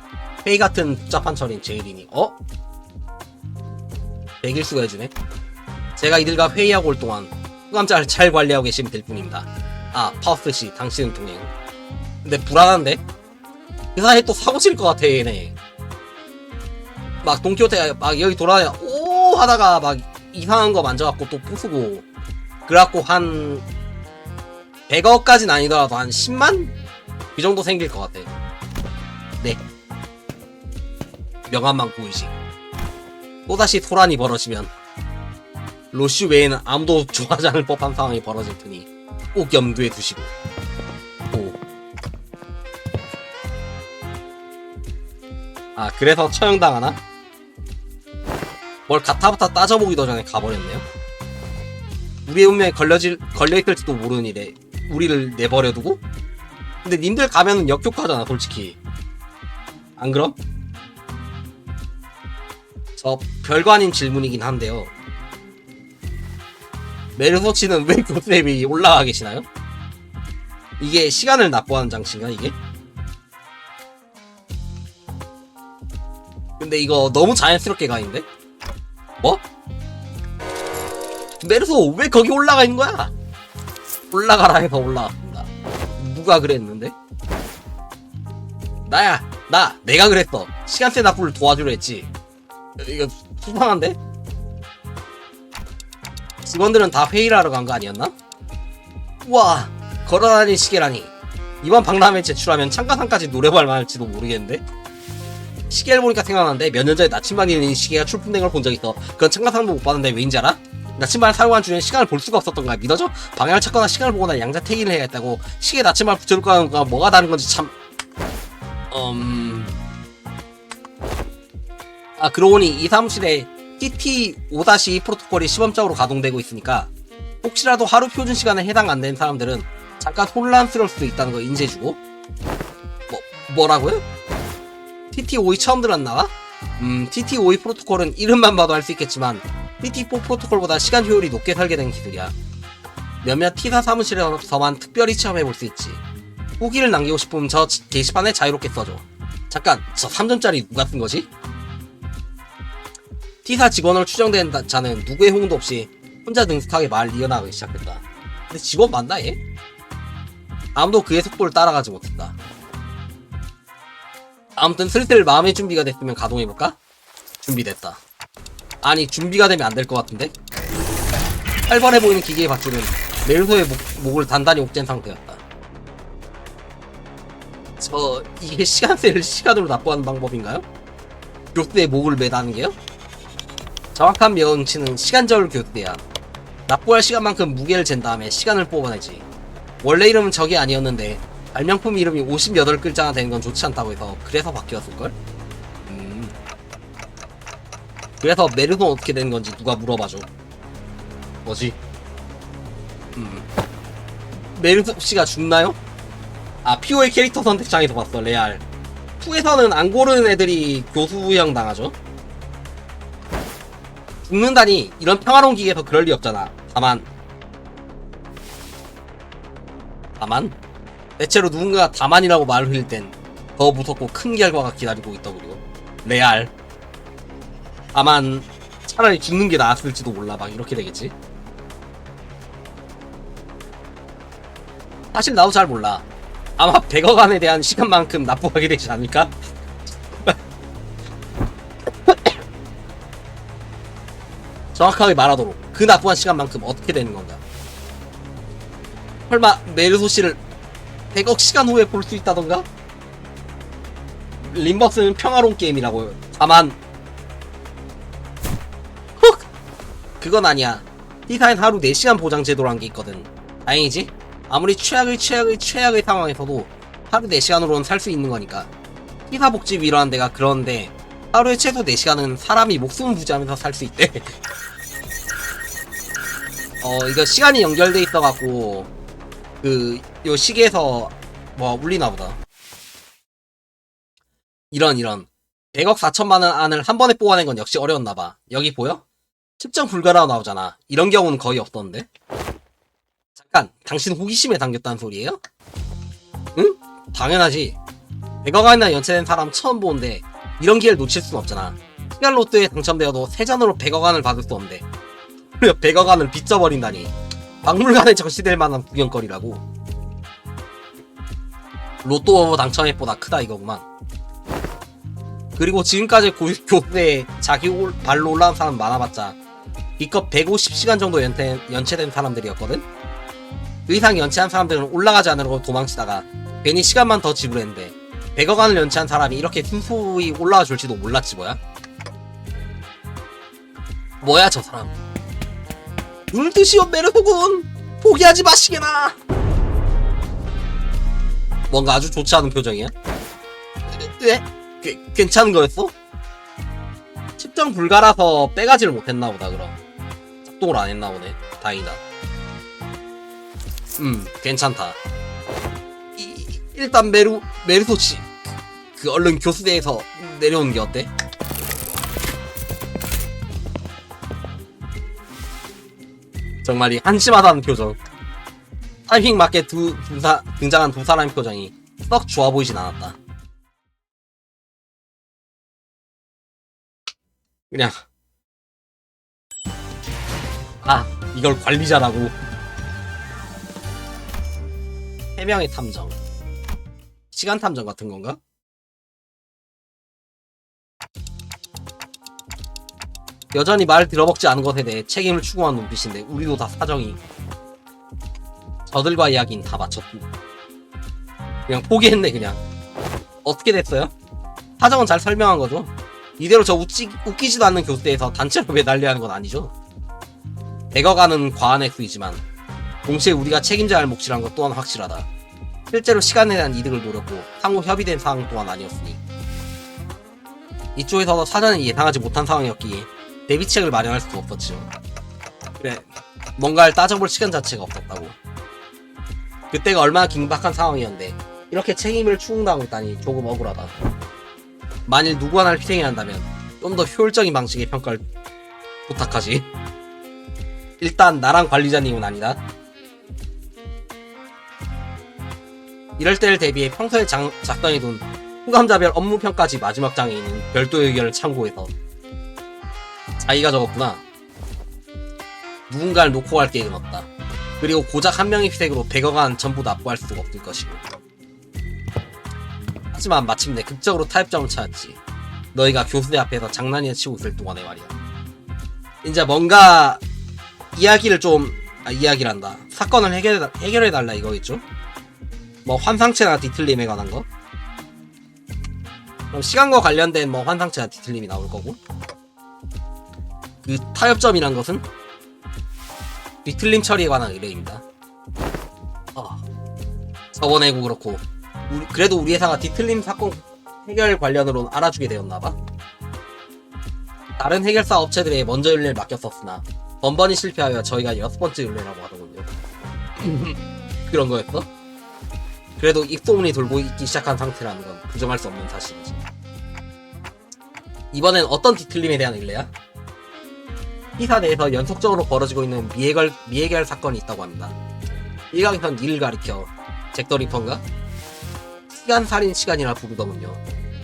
회의 같은 복잡한 처리는 제일이니. 백일수가 해주네. 제가 이들과 회의하고 올 동안 후감자를 잘 관리하고 계시면 될 뿐입니다. 파우스씨 당신은 동행. 근데 불안한데? 그 사이에 또 사고 칠 것 같아 얘네. 막 돈키호테 막 여기 돌아다녀 오 하다가 막 이상한 거 만져갖고 또 부수고. 그래갖고 한 100억까진 아니더라도 한 10만? 그 정도 생길 것 같아. 네. 명함만 보이시. 또다시 소란이 벌어지면 로슈 외에는 아무도 좋아하지 않을 법한 상황이 벌어질 테니 꼭 염두에 두시고. 그래서 처형당하나? 뭘 가타부터 따져보기도 전에 가버렸네요. 우리의 운명에 걸려있을지도 모르는 일에 우리를 내버려두고? 근데 님들 가면은 역효과잖아 솔직히. 안 그럼? 저 별거 아닌 질문이긴 한데요. 메르소치는 왜 교수님이 올라가 계시나요? 이게 시간을 납부하는 장치인가 이게? 근데 이거 너무 자연스럽게 가는데? 뭐? 메르소 왜 거기 올라가 있는 거야? 올라가라 해서 올라갔습니다. 누가 그랬는데? 나야! 내가 그랬어. 시간세 납부를 도와주려 했지. 이거 수상한데? 직원들은 다 회의를 하러 간 거 아니었나? 우와! 걸어다니는 시계라니. 이번 박람회에 제출하면 참가상까지 노려볼 만할지도 모르겠는데? 시계를 보니까 생각나는데 몇 년 전에 나침반이 있는 시계가 출품된 걸 본 적 있어. 그건 참가상도 못 받는데 왜인지 알아? 나침반을 사용한 중에 시간을 볼 수가 없었던가 믿어져? 방향을 찾거나 시간을 보거나 양자택일을 해야 했다고. 시계에 나침반을 붙여놓고 하는 거가 뭐가 다른 건지 참... 그러고 보니 이 사무실에 TT5-2 프로토콜이 시범적으로 가동되고 있으니까 혹시라도 하루 표준 시간에 해당 안 되는 사람들은 잠깐 혼란스러울 수도 있다는 거 인지해주고. 뭐라고요? TT5 처음 들었나? TT5 프로토콜은 이름만 봐도 알 수 있겠지만 TT4 프로토콜보다 시간 효율이 높게 설계된 기술이야. 몇몇 T사 사무실에서만 특별히 체험해볼 수 있지. 후기를 남기고 싶으면 저 게시판에 자유롭게 써줘. 잠깐, 저 3점짜리 누가 쓴 거지? T사 직원으로 추정된 자는 누구의 호응도 없이 혼자 능숙하게 말을 이어나가기 시작했다. 근데 직원 맞나 얘? 아무도 그의 속도를 따라가지 못했다. 아무튼 슬슬 마음의 준비가 됐으면 가동해볼까? 준비됐다. 아니 준비가 되면 안 될 것 같은데? 활발해 보이는 기계의 밧줄은 메르소의 목을 단단히 옥죄는 상태였다. 이게 시간세를 시간으로 납부하는 방법인가요? 교수의 목을 매다는 게요? 정확한 명칭은 시간저울 교수대야. 납부할 시간만큼 무게를 잰 다음에 시간을 뽑아내지. 원래 이름은 저게 아니었는데 발명품 이름이 58글자나 되는 건 좋지 않다고 해서 그래서 바뀌었을걸? 그래서 메르소는 어떻게 되는 건지 누가 물어봐줘. 뭐지? 메르소 씨가 죽나요? PO의 캐릭터 선택창에서 봤어. 레알 2에서는 안 고르는 애들이 교수형 당하죠. 죽는다니 이런 평화로운 기계에서 그럴 리 없잖아. 다만 대체로 누군가가 다만이라고 말을 흘릴 땐 더 무섭고 큰 결과가 기다리고 있더구려. 레알 다만 차라리 죽는 게 나았을지도 몰라. 막 이렇게 되겠지. 사실 나도 잘 몰라. 아마 100억 안에 대한 시간만큼 납부하게 되지 않을까? 정확하게 말하도록 그 납부한 시간만큼 어떻게 되는 건가? 설마 메르소 씨를 100억 시간 후에 볼 수 있다던가? 림버스는 평화로운 게임이라고요. 다만 훅! 그건 아니야. T사엔 하루 4시간 보장 제도라는 게 있거든. 다행이지? 아무리 최악의 상황에서도 하루 4시간으로는 살 수 있는 거니까. T사 복지위라는 데가 그러는데 하루에 최소 4시간은 사람이 목숨을 부지하면서 살 수 있대. 이거 시간이 연결돼 있어갖고 요 시계에서 울리나보다. 이런 100억 4천만원 안을 한 번에 뽑아낸 건 역시 어려웠나봐. 여기 보여? 측정 불가라고 나오잖아. 이런 경우는 거의 없던데? 잠깐, 당신 호기심에 담겼다는 소리예요? 응? 당연하지. 100억 안이나 연체된 사람 처음 보는데 이런 기회를 놓칠 순 없잖아. 시간 로또에 당첨되어도 세전으로 100억 안을 받을 수 없는데 100억 안을 빚져버린다니. 박물관에 전시될 만한 구경거리라고. 로또 당첨액보다 크다 이거구만. 그리고 지금까지 교수에 자기 발로 올라온 사람 많아봤자 기껏 150시간 정도 연체된 사람들이었거든? 그 이상 연체한 사람들은 올라가지 않으려고 도망치다가 괜히 시간만 더 지불했는데 100억 안을 연체한 사람이 이렇게 순수히 올라와 줄지도 몰랐지 뭐야? 뭐야 저 사람. 눈을 뜨시오 메르소군. 포기하지 마시게나. 뭔가 아주 좋지 않은 표정이야? 왜? 괜찮은 거였어? 측정 불가라서 빼가지를 못했나보다. 그럼 작동을 안 했나보네. 다행이다. 괜찮다. 일단 메르소씨 얼른 교수대에서 내려오는 게 어때? 정말 이 한심하다는 표정. 타이밍 맞게 등장한 두 사람의 표정이 썩 좋아 보이진 않았다. 그냥 이걸 관리자라고. 해명의 탐정, 시간 탐정 같은 건가? 여전히 말 들어먹지 않은 것에 대해 책임을 추구한 눈빛인데 우리도 다 사정이. 저들과 이야기는 다 마쳤고 그냥 포기했네. 그냥 어떻게 됐어요? 사정은 잘 설명한 거죠. 이대로 저 웃기지도 않는 교수대에서 단체로 매달려야 하는 건 아니죠. 백어가는 과한 액수이지만 동시에 우리가 책임져야 할 몫이란 것 또한 확실하다. 실제로 시간에 대한 이득을 노렸고 상호 협의된 사항 또한 아니었으니 이쪽에서도 사전에 예상하지 못한 상황이었기에 대비책을 마련할 수도 없었지요. 그래, 뭔가를 따져볼 시간 자체가 없었다고. 그때가 얼마나 긴박한 상황이었는데 이렇게 책임을 추궁당하고 있다니 조금 억울하다. 만일 누구 하나를 희생해야 한다면 좀 더 효율적인 방식의 평가를 부탁하지. 일단 나랑 관리자님은 아니다. 이럴 때를 대비해 평소에 작성해둔 후감자별 업무평가지 마지막 장에 있는 별도 의견을 참고해서 자기가 적었구나. 누군가를 놓고 갈 계획은 없다. 그리고 고작 한 명의 희생으로 100억원 전부 납부할 수가 없을 것이고. 하지만 마침내 극적으로 타협점을 찾았지. 너희가 교수대 앞에서 장난이나 치고 있을 동안에 말이야. 이제 뭔가 이야기란다. 사건을 해결해달라 이거겠죠? 뭐 환상체나 뒤틀림에 관한 거? 그럼 시간과 관련된 뭐 환상체나 뒤틀림이 나올 거고, 그 타협점이란 것은 뒤틀림 처리에 관한 의뢰입니다. 저번에고 그렇고 그래도 우리 회사가 뒤틀림 사건 해결 관련으로는 알아주게 되었나봐. 다른 해결사 업체들에 먼저 윤례를 맡겼었으나 번번이 실패하여 저희가 6번째 윤례라고 하더군요. 그런 거였어? 그래도 입소문이 돌고 있기 시작한 상태라는 건 부정할 수 없는 사실이지. 이번엔 어떤 뒤틀림에 대한 의뢰야? 회사 내에서 연속적으로 벌어지고 있는 미해결 사건이 있다고 합니다. 일각에선 이를 가리켜 잭더 리퍼인가? 시간살인 시간이라 부르더군요.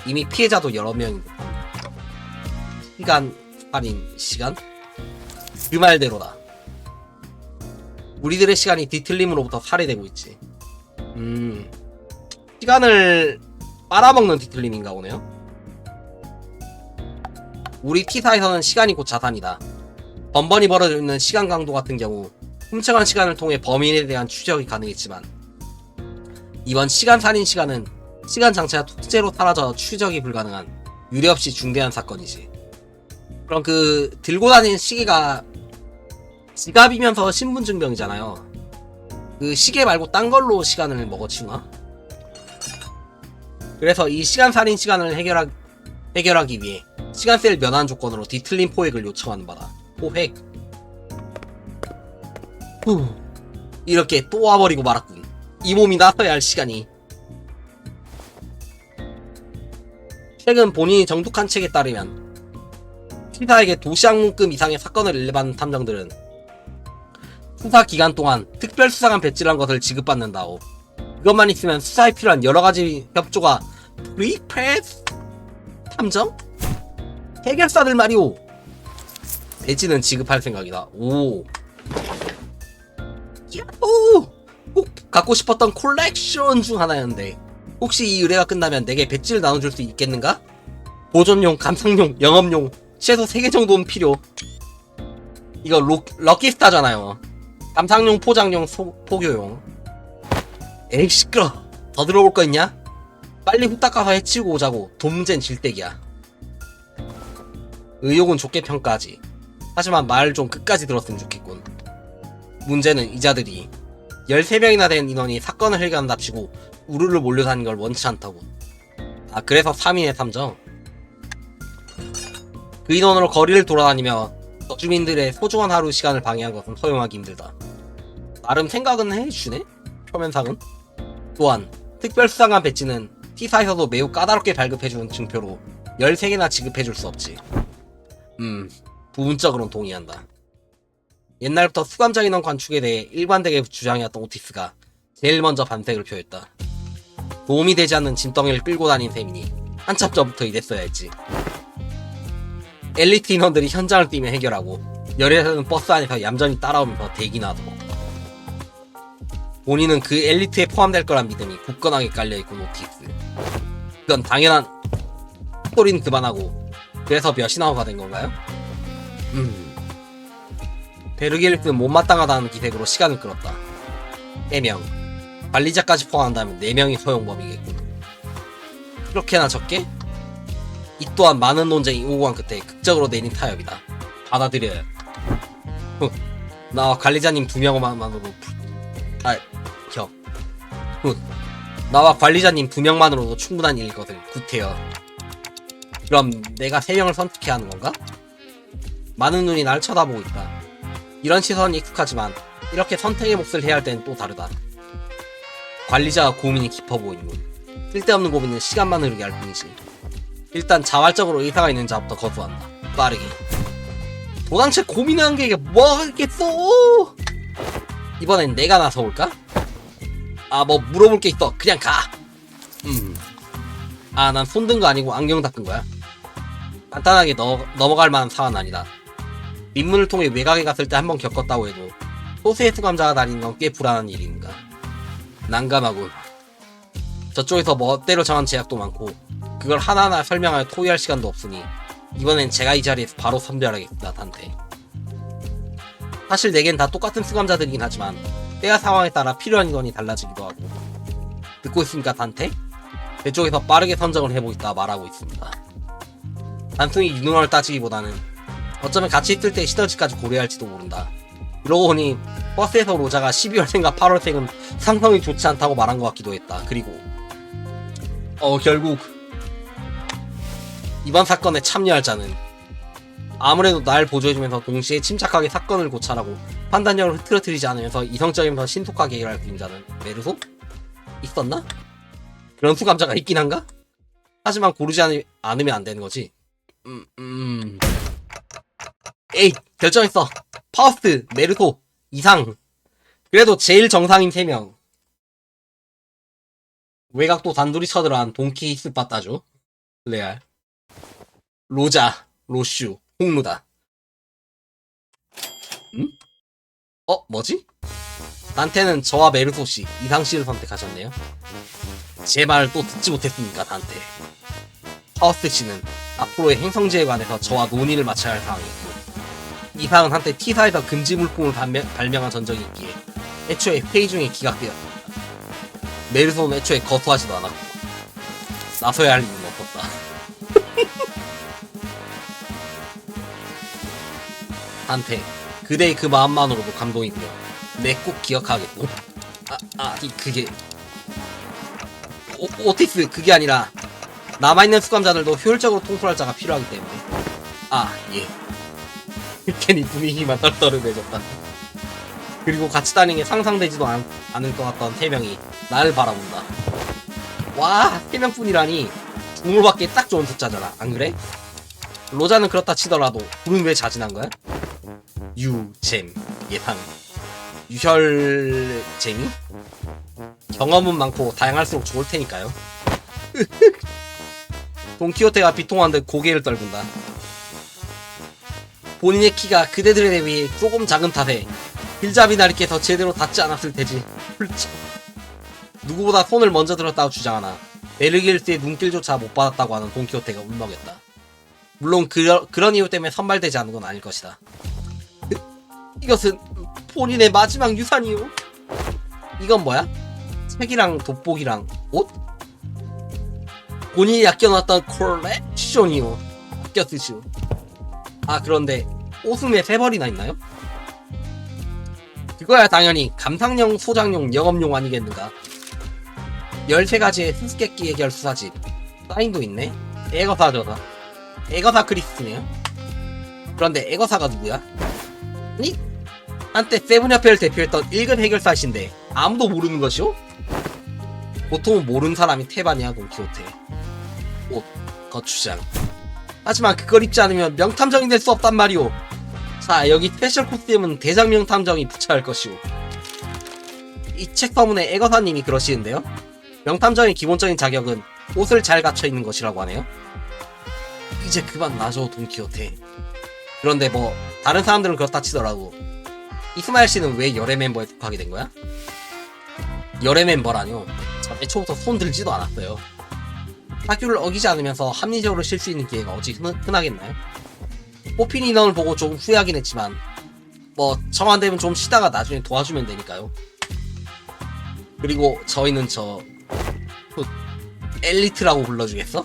이미 피해자도 여러 명인 듯합니다. 시간살인 시간? 그 말대로다. 우리들의 시간이 뒤틀림으로부터 살해되고 있지. 시간을 빨아먹는 뒤틀림인가 보네요. 우리 T사에서는 시간이 곧 자산이다. 번번이 벌어져 있는 시간 강도 같은 경우 훔쳐간 시간을 통해 범인에 대한 추적이 가능했지만 이번 시간살인 시간은 시간 장치가 통째로 사라져 추적이 불가능한 유례없이 중대한 사건이지. 그럼 그 들고 다니는 시계가 지갑이면서 신분증명이잖아요. 그 시계 말고 딴 걸로 시간을 먹어치우나? 그래서 이 시간살인 시간을 해결하기 위해 시간세를 면한 조건으로 뒤틀림 포획을 요청하는 바다. 포획. 이렇게 또 와버리고 말았군. 이 몸이 나서야 할 시간이. 최근 본인이 정독한 책에 따르면 T사에게 도시항공급 이상의 사건을 일반하는 탐정들은 수사 기간 동안 특별수사관 배지란 것을 지급받는다오. 그것만 있으면 수사에 필요한 여러가지 협조가 프리패스? 탐정? 해결사들 말이오. 배지는 지급할 생각이다. 오. 야호! 꼭 갖고 싶었던 콜렉션 중 하나였는데 혹시 이 의뢰가 끝나면 내게 배지를 나눠줄 수 있겠는가? 보존용, 감상용, 영업용 최소 3개 정도는 필요. 이거 럭키스타잖아요. 감상용, 포장용, 포교용. 에이 시끄러. 더 들어올 거 있냐? 빨리 후딱 가서 해치우고 오자고. 돈 문제는 질대기야. 의욕은 좋게 평가하지. 하지만 말 좀 끝까지 들었으면 좋겠군. 문제는 이자들이 13명이나 된 인원이 사건을 해결한답시고 우르르 몰려다니는 걸 원치 않다고. 아 그래서 3인의 탐정? 그 인원으로 거리를 돌아다니며 저주민들의 소중한 하루 시간을 방해한 것은 허용하기 힘들다. 나름 생각은 해주네? 표면상은? 또한 특별수사관 배지는 T사에서도 매우 까다롭게 발급해주는 증표로 13개나 지급해줄 수 없지. 부분적으로는 동의한다. 옛날부터 수감자 인원 관축에 대해 일관되게 주장해왔던 오티스가 제일 먼저 반색을 표했다. 도움이 되지 않는 짐덩이를 끌고 다닌 셈이니 한참 전부터 이랬어야 했지. 엘리트 인원들이 현장을 뛰며 해결하고 열애는 버스 안에서 얌전히 따라오면서 대기나 하도록. 본인은 그 엘리트에 포함될 거란 믿음이 굳건하게 깔려있고 오티스. 그건 당연한 소리는 그만하고 그래서 몇이나오가 된 건가요? 베르기르스는 못마땅하다는 기색으로 시간을 끌었다. 3명. 관리자까지 포함한다면 4명이 소용범이겠군. 그렇게나 적게? 이 또한 많은 논쟁이 오고 간 끝에 극적으로 내린 타협이다. 받아들여야. 나와 관리자님 2명만으로도 나와 관리자님 2명만으로도 충분한 일일 것을. 굿해요. 그럼 내가 3명을 선택해야 하는 건가? 많은 눈이 날 쳐다보고 있다. 이런 시선이 익숙하지만 이렇게 선택의 몫을 해야 할 때는 또 다르다. 관리자가 고민이 깊어 보이는군. 쓸데없는 고민은 시간만 흐르게 할 뿐이지. 일단 자발적으로 의사가 있는 자부터 거부한다. 빠르게. 도대체 고민하는 게 이게 뭐겠어? 이번엔 내가 나서볼까? 뭐 물어볼 게 있어. 그냥 가. 난 손든 거 아니고 안경 닦은 거야. 간단하게 넘어갈 만한 사안은 아니다. 민문을 통해 외곽에 갔을 때 한번 겪었다고 해도 소수의 수감자가 다니는 건 꽤 불안한 일인가. 난감하군. 저쪽에서 멋대로 정한 제약도 많고 그걸 하나하나 설명하여 토의할 시간도 없으니 이번엔 제가 이 자리에서 바로 선별하겠다. 단테. 사실 내겐 다 똑같은 수감자들이긴 하지만 때와 상황에 따라 필요한 인원이 달라지기도 하고. 듣고 있습니까 단테? 내 쪽에서 빠르게 선정을 해보겠다 말하고 있습니다. 단순히 유능함을 따지기보다는 어쩌면 같이 있을 때 시너지까지 고려할지도 모른다. 그러고 보니 버스에서 로자가 12월생과 8월생은 상성이 좋지 않다고 말한 것 같기도 했다. 그리고 결국 이번 사건에 참여할 자는 아무래도 날 보조해주면서 동시에 침착하게 사건을 고찰하고 판단력을 흐트러뜨리지 않으면서 이성적이면서 신속하게 해결할 그림자는 메르소? 있었나? 그런 수감자가 있긴 한가? 하지만 고르지 않으면 안 되는 거지. 에이, 결정했어. 파우스트, 메르소, 이상. 그래도 제일 정상인 3명. 외곽도 단둘이 쳐들어간 동키 히스빠따죠. 레알. 로자, 로슈, 홍루다. 뭐지? 단테는 저와 메르소씨, 이상씨를 선택하셨네요. 제 말을 또 듣지 못했습니까, 단테. 파우스트씨는 앞으로의 행성지에 관해서 저와 논의를 마쳐야 할 상황이었고, 이상은 한때 T사에서 금지 물품을 발명한 전적이 있기에 애초에 회의 중에 기각되었습니다. 메르소는 애초에 거부하지도 않았고 나서야 할 이유는 없었다. 한테 그대의 그 마음만으로도 감동이 들어 내 꼭 기억하겠고. 그게 오티스, 그게 아니라 남아있는 수감자들도 효율적으로 통솔할 자가 필요하기 때문에. 예. 괜히 분위기만 떨떠름해졌다. 그리고 같이 다니는 게 상상되지도 않을 것 같던 3명이 나를 바라본다. 와, 3명뿐이라니 주물받기에 딱 좋은 숫자잖아, 안 그래? 로자는 그렇다 치더라도 둘은 왜 자진한 거야? 유잼, 예상, 유혈재미? 경험은 많고 다양할수록 좋을 테니까요. 돈키호테가 비통한 듯 고개를 떨군다. 본인의 키가 그대들에 비해 조금 작은 탓에 길잡이 나리께서 제대로 닿지 않았을 테지. 훌쩍. 누구보다 손을 먼저 들었다고 주장하나 베르길스의 눈길조차 못 받았다고 하는 돈키호테가 울먹였다. 물론 그런 이유 때문에 선발되지 않은 건 아닐 것이다. 이것은 본인의 마지막 유산이요. 이건 뭐야? 책이랑 돋보기랑 옷? 본인이 아껴놨던 콜렉션이요. 아껴 쓰시오. 그런데 옷음에 3벌이나 있나요? 그거야 당연히 감상용, 소장용, 영업용 아니겠는가. 13가지의 수수께끼 해결 수사집. 사인도 있네. 애거사저다. 애거사 크리스네요. 그런데 애거사가 누구야? 아니? 한때 세븐협회를 대표했던 1급 해결사이신데 아무도 모르는 것이오? 보통은 모르는 사람이 태반이야. 돈키호테. 옷, 거추장. 하지만 그걸 입지 않으면 명탐정이 될 수 없단 말이오. 자, 여기 스페셜 코스튬은 대장 명탐정이 붙여야 할 것이오. 이 책 서문에 애거사님이 그러시는데요. 명탐정의 기본적인 자격은 옷을 잘 갖춰 있는 것이라고 하네요. 이제 그만 놔줘, 돈키호테. 그런데 뭐 다른 사람들은 그렇다 치더라도 이스마엘 씨는 왜 열애 멤버에 속하게 된 거야? 열애 멤버라뇨. 애초부터 손 들지도 않았어요. 사규를 어기지 않으면서 합리적으로 쉴 수 있는 기회가 어찌 흔하겠나요? 뽑힌 인원을 보고 조금 후회하긴 했지만 뭐 정한되면 좀 쉬다가 나중에 도와주면 되니까요. 그리고 저희는 엘리트라고 불러주겠어?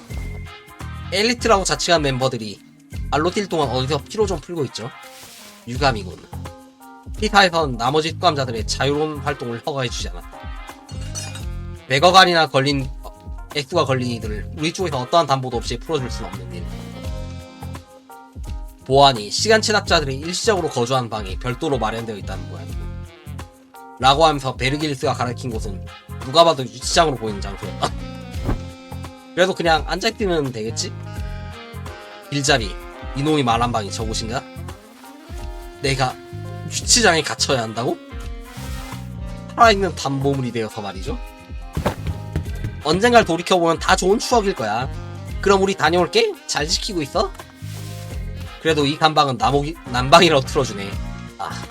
엘리트라고 자칭한 멤버들이 알로틸 동안 어디서 피로 좀 풀고 있죠. 유감이군. T사에선 나머지 특감자들의 자유로운 활동을 허가해주지 않았다. 100억안이나 걸린 액수가 걸린 이들을 우리 쪽에서 어떠한 담보도 없이 풀어줄 수는 없는 일. 보안이 시간 체납자들이 일시적으로 거주하는 방이 별도로 마련되어 있다는 모양이고, 라고 하면서 베르길리스가 가리킨 곳은 누가 봐도 유치장으로 보이는 장소였다. 그래도 그냥 앉아있으면 되겠지? 길잡이, 이놈이 말한 방이 저곳인가? 내가 유치장에 갇혀야 한다고? 살아있는 담보물이 되어서 말이죠. 언젠갈 돌이켜보면 다 좋은 추억일 거야. 그럼 우리 다녀올게? 잘 지키고 있어? 그래도 이 간방은 난방이라고 틀어주네. 아.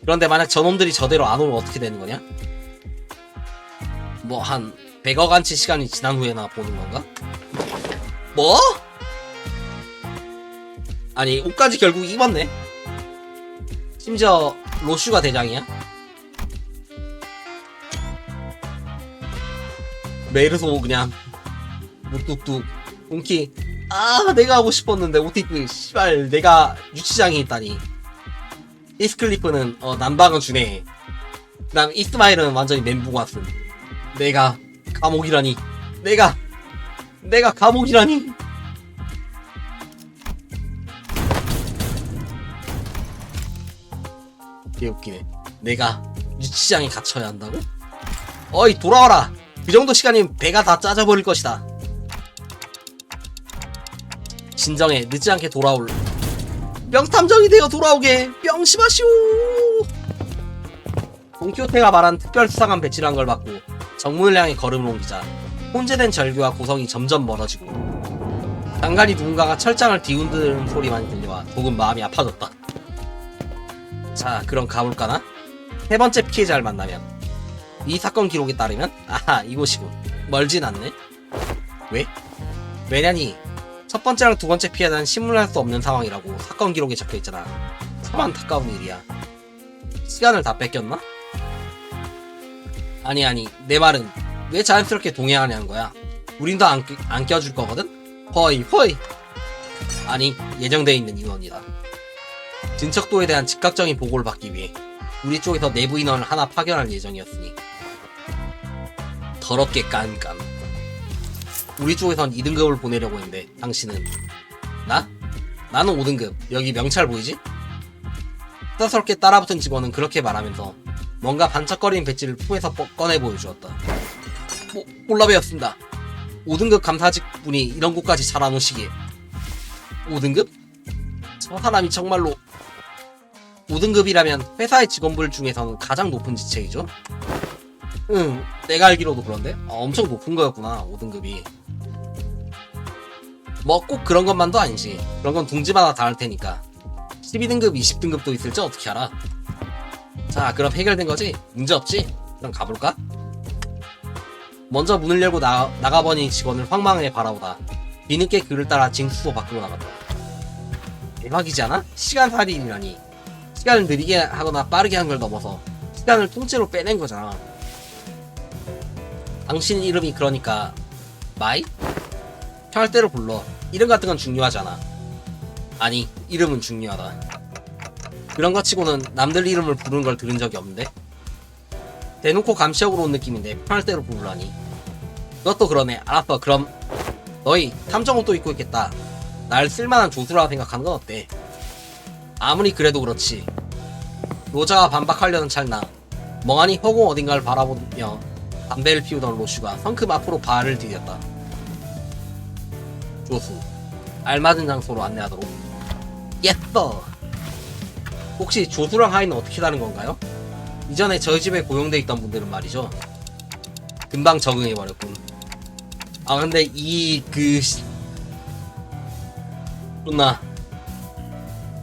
그런데 만약 저놈들이 저대로 안 오면 어떻게 되는 거냐? 뭐 한 100억안치 시간이 지난 후에나 보는 건가? 뭐? 아니 옷까지 결국 입었네. 심지어 로슈가 대장이야? 메르소 그냥 무뚝뚝 운키. 아 내가 하고 싶었는데 OTP 씨발 내가 유치장에 있다니. 이스클리프는 난방은 주네. 그다음 이스마일은 완전히 멘붕 왔음. 내가 감옥이라니. 내가 감옥이라니. 개웃기네. 내가 유치장에 갇혀야 한다고? 어이 돌아와라. 그 정도 시간이면 배가 다 짜져버릴 것이다. 진정해. 늦지 않게 돌아올 명탐정이 되어 돌아오게. 명심하시오. 돈키호테가 말한 특별 수상한 배치란 걸 받고 정문을 향해 걸음을 옮기자 혼재된 절규와 고성이 점점 멀어지고 간간히 누군가가 철장을 뒤흔드는 소리만 들려와 조금 마음이 아파졌다. 자 그럼 가볼까나? 세 번째 피해자를 만나면 이 사건 기록에 따르면 아하 이곳이군. 멀진 않네. 왜? 왜냐니 첫 번째랑 두 번째 피해자는 신문할 수 없는 상황이라고 사건 기록에 적혀있잖아. 참 안타까운 일이야. 시간을 다 뺏겼나? 아니 내 말은 왜 자연스럽게 동행하냐는 거야. 우린 더 안 껴줄 거거든? 허이 아니 예정돼 있는 인원이다. 진척도에 대한 즉각적인 보고를 받기 위해 우리 쪽에서 내부 인원을 하나 파견할 예정이었으니 더럽게 깐깐. 우리 쪽에선 2등급을 보내려고 했는데 당신은 나는 5등급. 여기 명찰 보이지? 스스럽게 따라붙은 직원은 그렇게 말하면서 뭔가 반짝거리는 배지를 품에서 꺼내 보여주었다. 몰라배웠습니다. 5등급 감사직분이 이런 곳까지 잘 안 오시기에. 5등급? 저 사람이 정말로 5등급이라면 회사의 직원들 중에서는 가장 높은 지책이죠? 응, 내가 알기로도 그런데? 엄청 높은 거였구나, 5등급이. 뭐 꼭 그런 것만도 아니지. 그런 건 둥지마다 다를 테니까. 12등급, 20등급도 있을지 어떻게 알아? 자, 그럼 해결된 거지? 문제없지? 그럼 가볼까? 먼저 문을 열고 나가버린 직원을 황망하게 바라보다 뒤늦게 그를 따라 징수소 밖으로 나갔다. 대박이지 않아? 시간살인이라니. 시간을 느리게 하거나 빠르게 한 걸 넘어서 시간을 통째로 빼낸 거잖아. 당신 이름이 그러니까 마이? 편할 대로 불러. 이름 같은 건 중요하지 않아. 아니, 이름은 중요하다. 그런 거 치고는 남들 이름을 부르는 걸 들은 적이 없는데? 대놓고 감시역으로 온 느낌인데 편할 대로 부르라니. 그것도 그러네. 알았어. 그럼 너희 탐정옷도 입고 있겠다. 날 쓸만한 조수라고 생각하는 건 어때? 아무리 그래도 그렇지. 로자가 반박하려는 찰나 멍하니 허공 어딘가를 바라보며 담배를 피우던 로슈가 성큼 앞으로 발을 디뎠다. 조수, 알맞은 장소로 안내하도록. 예뻐. 혹시 조수랑 하이는 어떻게 다른 건가요? 이전에 저희 집에 고용돼 있던 분들은 말이죠. 금방 적응해버렸군. 아 근데 존나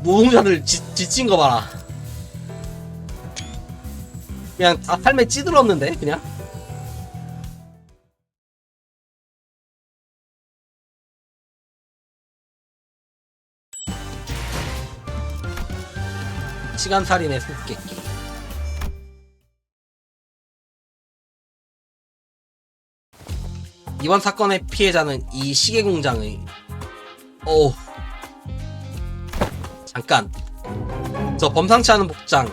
노동자들 지친 거 봐라. 그냥 다 삶에 찌들었는데 그냥. 시간살인의 수수께끼. 이번 사건의 피해자는 이 시계공장의 잠깐 저 범상치 않은 복장,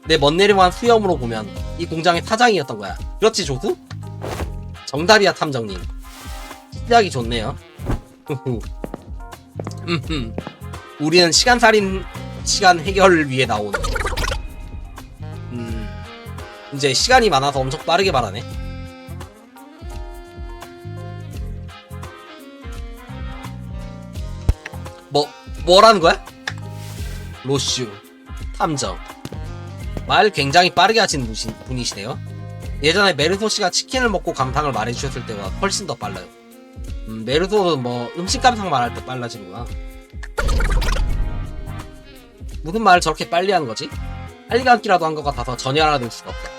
내 멋내려한 수염으로 보면 이 공장의 사장이었던 거야. 그렇지 조수? 정답이야 탐정님. 시작이 좋네요. 우리는 시간 해결을 위해 나온. 이제 시간이 많아서 엄청 빠르게 말하네. 뭐라는 거야? 로슈 탐정. 말 굉장히 빠르게 하시는 분이시네요. 예전에 메르소 씨가 치킨을 먹고 감상을 말해주셨을 때보다 훨씬 더 빨라요. 메르소는 뭐 음식 감상 말할 때 빨라지는구나. 무슨 말을 저렇게 빨리 하는 거지? 빨리감기라도 한 것 같아서 전혀 알아들 수가 없다.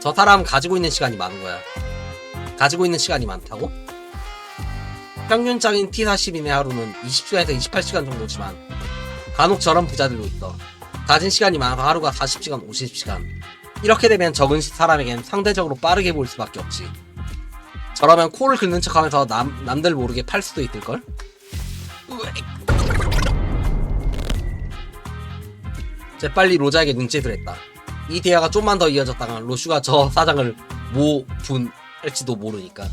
저 사람 가지고 있는 시간이 많은 거야. 가지고 있는 시간이 많다고? 평균적인 T40인의 하루는 20시간에서 28시간 정도지만 간혹 저런 부자들도 있어. 가진 시간이 많아서 하루가 40시간, 50시간. 이렇게 되면 적은 사람에겐 상대적으로 빠르게 보일 수밖에 없지. 저러면 코를 긁는 척하면서 남들 모르게 팔 수도 있을걸? 재빨리 로자에게 눈짓을 했다. 이 대화가 좀만 더 이어졌다간 로슈가 저 사장을 모분할지도 모르니까.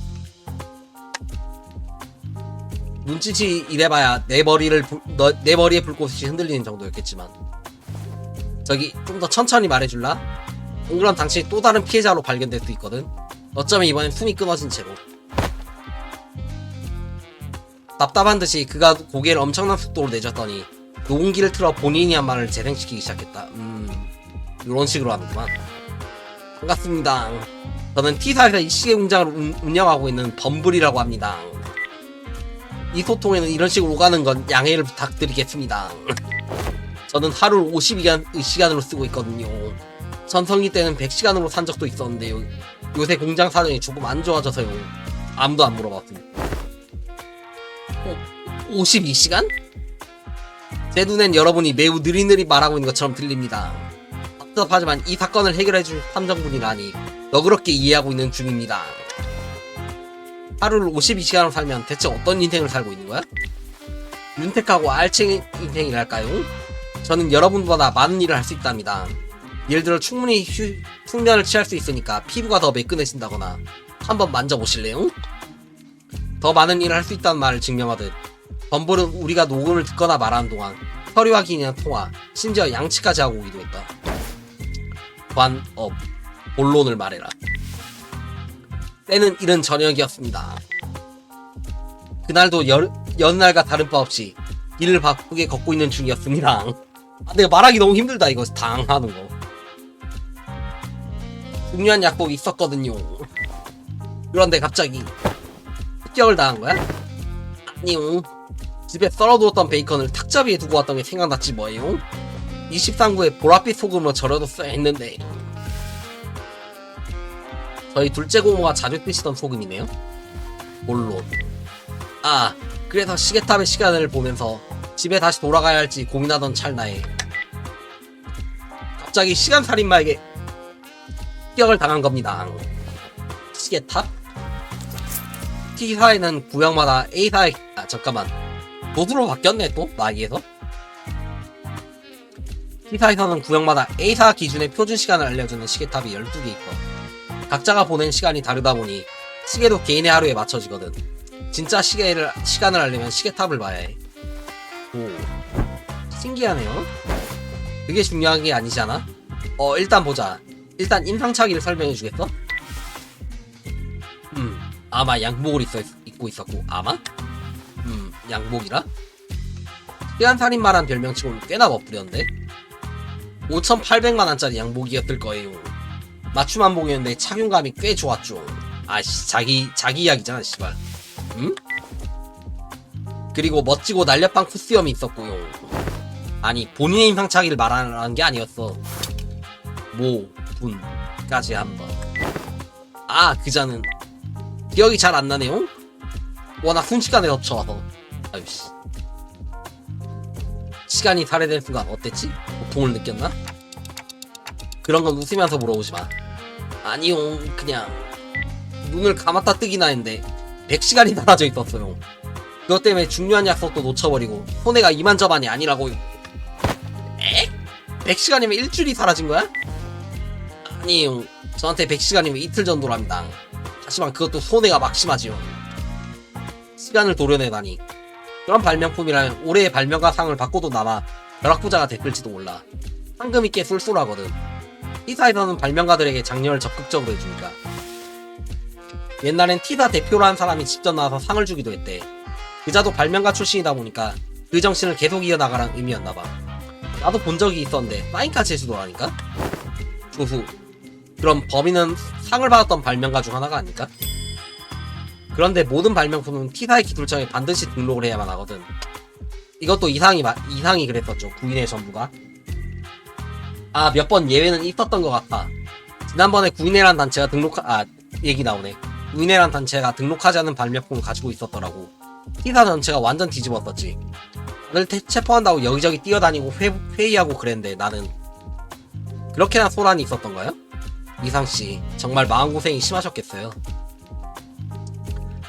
눈짓이 이래봐야 내 머리에 불꽃이 흔들리는 정도였겠지만. 저기 좀 더 천천히 말해줄라? 안 그럼 당신이 또 다른 피해자로 발견될 수 있거든. 어쩌면 이번엔 숨이 끊어진 채로. 답답한 듯이 그가 고개를 엄청난 속도로 내줬더니 녹음기를 틀어 본인이 한 말을 재생시키기 시작했다. 이런 식으로 하는구만. 반갑습니다. 저는 T사에서 이 시계 공장을 운영하고 있는 범블이라고 합니다. 이 소통에는 이런 식으로 오가는 건 양해를 부탁드리겠습니다. 저는 하루를 52시간으로 쓰고 있거든요. 전성기 때는 100시간으로 산 적도 있었는데요. 요새 공장 사정이 조금 안 좋아져서요. 아무도 안 물어봤습니다. 52시간? 제 눈엔 여러분이 매우 느릿느릿 말하고 있는 것처럼 들립니다. 답답하지만 이 사건을 해결해줄 탐정분이라니 너그럽게 이해하고 있는 중입니다. 하루를 52시간으로 살면 대체 어떤 인생을 살고 있는 거야? 윤택하고 알챈 인생이랄까요? 저는 여러분보다 많은 일을 할 수 있답니다. 예를 들어 충분히 숙면을 취할 수 있으니까 피부가 더 매끈해진다거나 한번 만져보실래요? 더 많은 일을 할 수 있다는 말을 증명하듯 범블은 우리가 녹음을 듣거나 말하는 동안 서류와 기인이나 통화, 심지어 양치까지 하고 오기도 했다. 본론을 말해라. 때는 이른 저녁이었습니다. 그날도 여느 날과 다른 바 없이 길을 바쁘게 걷고 있는 중이었습니다. 내가 말하기 너무 힘들다 이거 당하는 거. 중요한 약속이 있었거든요. 그런데 갑자기 습격을 당한 거야? 아니요. 집에 썰어두었던 베이컨을 탁자 위에 두고 왔던 게 생각났지 뭐예요? 23구에 보랏빛 소금으로 절여뒀어야 했는데. 저희 둘째 고모가 자주 쓰시던 소금이네요. 본론. 아, 그래서 시계탑의 시간을 보면서 집에 다시 돌아가야 할지 고민하던 찰나에 갑자기 시간살인마에게 습격을 당한 겁니다. 시계탑? T사에는 구역마다 A사에 잠깐만 도수로 바뀌었네 또? 나기에서? T사에서는 구역마다 A사 기준의 표준 시간을 알려주는 시계탑이 12개 있어. 각자가 보낸 시간이 다르다 보니 시계도 개인의 하루에 맞춰지거든. 진짜 시간을 알려면 시계탑을 봐야 해. 오, 신기하네요. 그게 중요한 게 아니잖아. 일단 보자. 일단 임상차기를 설명해 주겠어? 아마 양복을 입고 있었고. 아마? 양복이라? 시간살인마란 별명치고는 꽤나 멋부렸는데? 5,800만원짜리 양복이었을 거예요. 맞춤 한복이었는데 착용감이 꽤 좋았죠. 아씨, 자기 이야기잖아 씨발. 응? 그리고 멋지고 날렵한 코스염이 있었고요. 아니 본인의 임상차기를 말하는 게 아니었어. 분까지 한번. 아, 그자는 기억이 잘 안 나네요. 워낙 순식간에 덮쳐와서. 아유씨. 시간이 살해된 순간 어땠지? 고통을 느꼈나? 그런 건 웃으면서 물어보지 마. 아니요, 그냥 눈을 감았다 뜨기나 했는데 100시간이 사라져 있었어요. 그것 때문에 중요한 약속도 놓쳐버리고 손해가 이만저만이 아니라고요. 에? 100시간이면 일주일이 사라진 거야? 아니요. 저한테 100시간이면 이틀 정도랍니다. 하지만 그것도 손해가 막심하지요. 시간을 도려내다니. 그런 발명품이라면 올해의 발명가 상을 받고도 남아 벼락부자가 됐을지도 몰라. 상금이 꽤 쏠쏠하거든. T사에서는 발명가들에게 장려를 적극적으로 해주니까. 옛날엔 T사 대표라는 사람이 직접 나와서 상을 주기도 했대. 그자도 발명가 출신이다 보니까 그 정신을 계속 이어나가란 의미였나봐. 나도 본 적이 있었는데 사인까지 해주더라니까? 조수. 그럼 범인은 상을 받았던 발명가 중 하나가 아닐까? 그런데 모든 발명품은 T사의 기술청에 반드시 등록을 해야만 하거든. 이것도 이상이 그랬었죠. 구인의 전부가. 아, 몇 번 예외는 있었던 것 같아. 지난번에 구인회란 단체가 얘기 나오네. 구인회란 단체가 등록하지 않은 발명품을 가지고 있었더라고. T사 전체가 완전 뒤집었었지. 다들 체포한다고 여기저기 뛰어다니고 회의하고 그랬는데 나는 그렇게나 소란이 있었던 거야? 이상씨 정말 마음고생이 심하셨겠어요.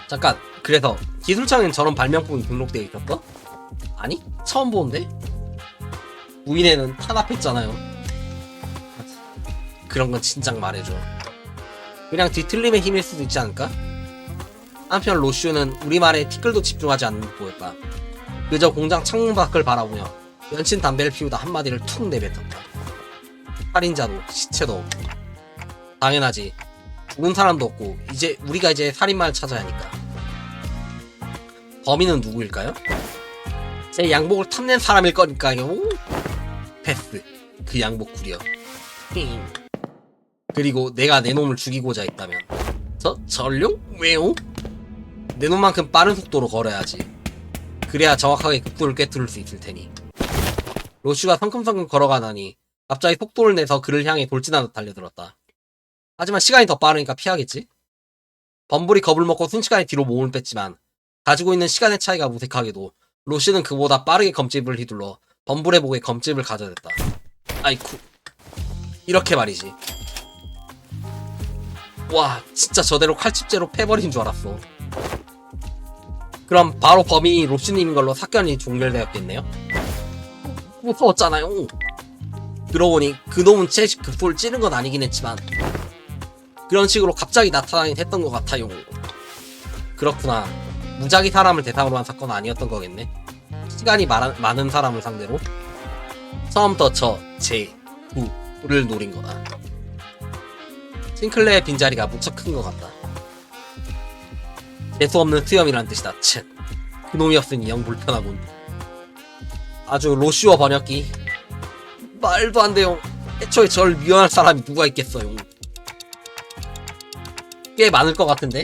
잠깐, 그래서 기술청엔 저런 발명품이 등록되어 있었어? 아니? 처음 보는데? 구인회는 탄압했잖아요. 그런 건 진작 말해줘. 그냥 뒤틀림의 힘일 수도 있지 않을까? 한편 로슈는 우리말에 티끌도 집중하지 않는 듯 보였다. 그저 공장 창문 밖을 바라보며 연신 담배를 피우다 한마디를 툭 내뱉었다. 살인자도 시체도 없고. 당연하지. 죽은 사람도 없고 우리가 이제 살인마를 찾아야 하니까. 범인은 누구일까요? 제 양복을 탐낸 사람일 거니까요. 패스. 그 양복 구려. 그리고 내가 내 놈을 죽이고자 했다면 전룡? 왜요? 내 놈만큼 빠른 속도로 걸어야지. 그래야 정확하게 극도를 꿰뚫을 수 있을 테니. 로슈가 성큼성큼 걸어가다니 갑자기 속도를 내서 그를 향해 돌진하듯 달려들었다. 하지만 시간이 더 빠르니까 피하겠지? 범블이 겁을 먹고 순식간에 뒤로 몸을 뺐지만 가지고 있는 시간의 차이가 무색하게도 로슈는 그보다 빠르게 검집을 휘둘러 범블의 목에 검집을 가져댔다. 아이쿠. 이렇게 말이지. 와, 진짜 저대로 칼집제로 패버린 줄 알았어. 그럼 바로 범인이 로슈님인 걸로 사건이 종결되었겠네요? 무서웠잖아요. 들어보니 그놈은 제 급소를 찌른 건 아니긴 했지만 그런 식으로 갑자기 나타나긴 했던 것 같아요. 그렇구나. 무작위 사람을 대상으로 한 사건은 아니었던 거겠네. 시간이 많은 사람을 상대로 처음부터 제9를 노린 거다. 싱클레의 빈자리가 무척 큰 것 같다. 재수없는 수염이란 뜻이다. 쳇. 그놈이었으니 영 불편하군. 아주 로슈어 번역기. 말도 안 돼요. 애초에 절 미워할 사람이 누가 있겠어요. 꽤 많을 것 같은데?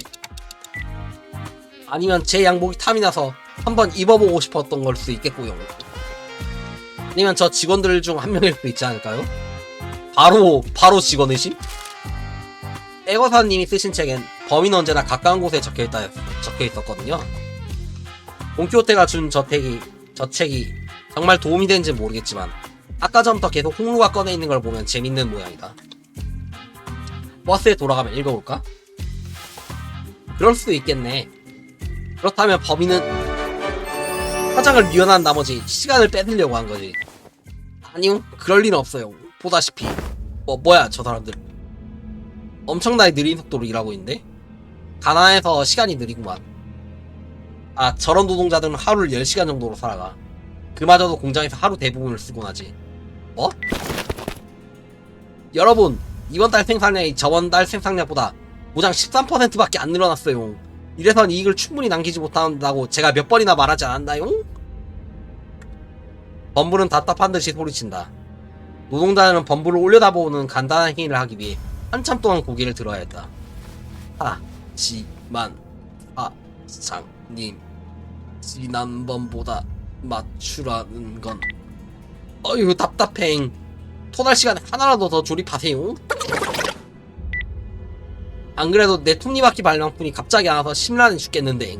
아니면 제 양복이 탐이 나서 한번 입어보고 싶었던 걸 수도 있겠고요. 아니면 저 직원들 중 한 명일 수 있지 않을까요? 바로 직원 의심? 에거사님이 쓰신 책엔 범인은 언제나 가까운 곳에 적혀있었거든요. 돈키호테가 준 저 책이 정말 도움이 되는지 모르겠지만 아까 전부터 계속 홍루가 꺼내 있는 걸 보면 재밌는 모양이다. 버스에 돌아가면 읽어볼까? 그럴 수도 있겠네. 그렇다면 범인은 화장을 미연한 나머지 시간을 뺏으려고 한 거지. 아니요, 그럴 리는 없어요. 보다시피 뭐야 저 사람들 엄청나게 느린 속도로 일하고 있는데? 가난해서 시간이 느리구만. 아, 저런 노동자들은 하루를 10시간 정도로 살아가. 그마저도 공장에서 하루 대부분을 쓰곤 하지. 뭐? 여러분, 이번 달 생산량이 저번 달 생산량보다 고작 13%밖에 안 늘어났어요. 이래선 이익을 충분히 남기지 못한다고 제가 몇 번이나 말하지 않았나요? 범블은 답답한 듯이 소리친다. 노동자는 범블을 올려다보는 간단한 행위를 하기 위해 한참 동안 고개를 들어야 했다. 하지만 사장님, 지난번보다 맞추라는 건 어휴 답답해. 토날 시간에 하나라도 더 조립하세요. 안 그래도 내 톱니바퀴 발명품이 갑자기 안 와서 심란해 죽겠는데.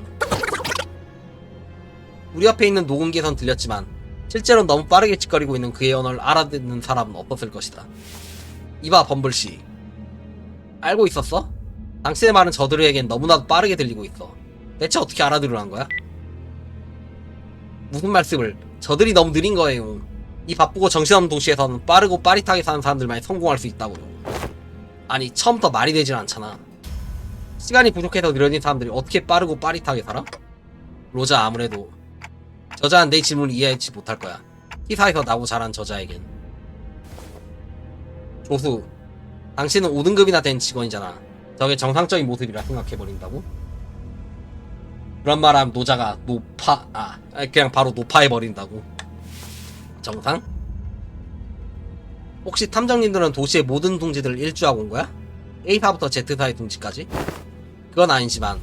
우리 옆에 있는 녹음기에선 들렸지만 실제로 너무 빠르게 짓거리고 있는 그의 언어를 알아듣는 사람은 없었을 것이다. 이봐 범블씨, 알고 있었어? 당신의 말은 저들에겐 너무나도 빠르게 들리고 있어. 대체 어떻게 알아들으라는 거야? 무슨 말씀을? 저들이 너무 느린 거예요. 이 바쁘고 정신없는 도시에서는 빠르고 빠릿하게 사는 사람들만 성공할 수 있다고요. 아니 처음부터 말이 되질 않잖아. 시간이 부족해서 느려진 사람들이 어떻게 빠르고 빠릿하게 살아? 로자 아무래도 저자는 내 질문을 이해하지 못할 거야. T사에서 나고 자란 저자에겐. 조수, 당신은 5등급이나 된 직원이잖아. 저게 정상적인 모습이라 생각해버린다고? 그런 말하면 노자가 그냥 바로 노파해버린다고. 정상? 혹시 탐정님들은 도시의 모든 둥지들을 일주하고 온 거야? A사부터 Z사의 둥지까지? 그건 아니지만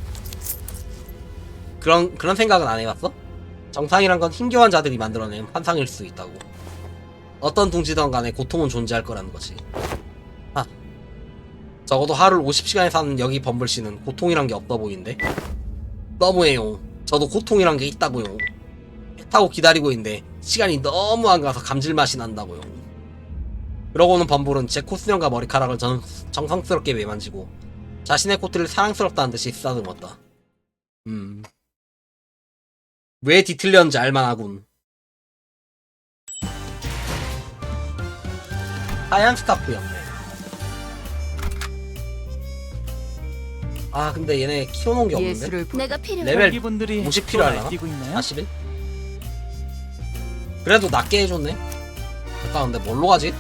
그런 생각은 안 해봤어? 정상이란 건 힘겨운 자들이 만들어낸 환상일 수 있다고. 어떤 둥지든 간에 고통은 존재할 거라는 거지. 적어도 하루를 50시간에 사는 여기 범블씨는 고통이란 게 없어 보이는데? 너무해요. 저도 고통이란 게 있다고요. 배 타고 기다리고 있는데 시간이 너무 안 가서 감질맛이 난다고요. 그러고는 범블은 제 코스염과 머리카락을 정성스럽게 매만지고 자신의 코트를 사랑스럽다는 듯이 쓰다듬었다. 왜 뒤틀렸는지 알만하군. 하얀 스카프였네. 아 근데 얘네 키워놓은 게 없는데? 예술을 내가 필요해. 레벨 기분들이 50 필요하려나? 뛰고 있나요? 41? 그래도 낮게 해줬네. 잠깐 근데 뭘로 가지?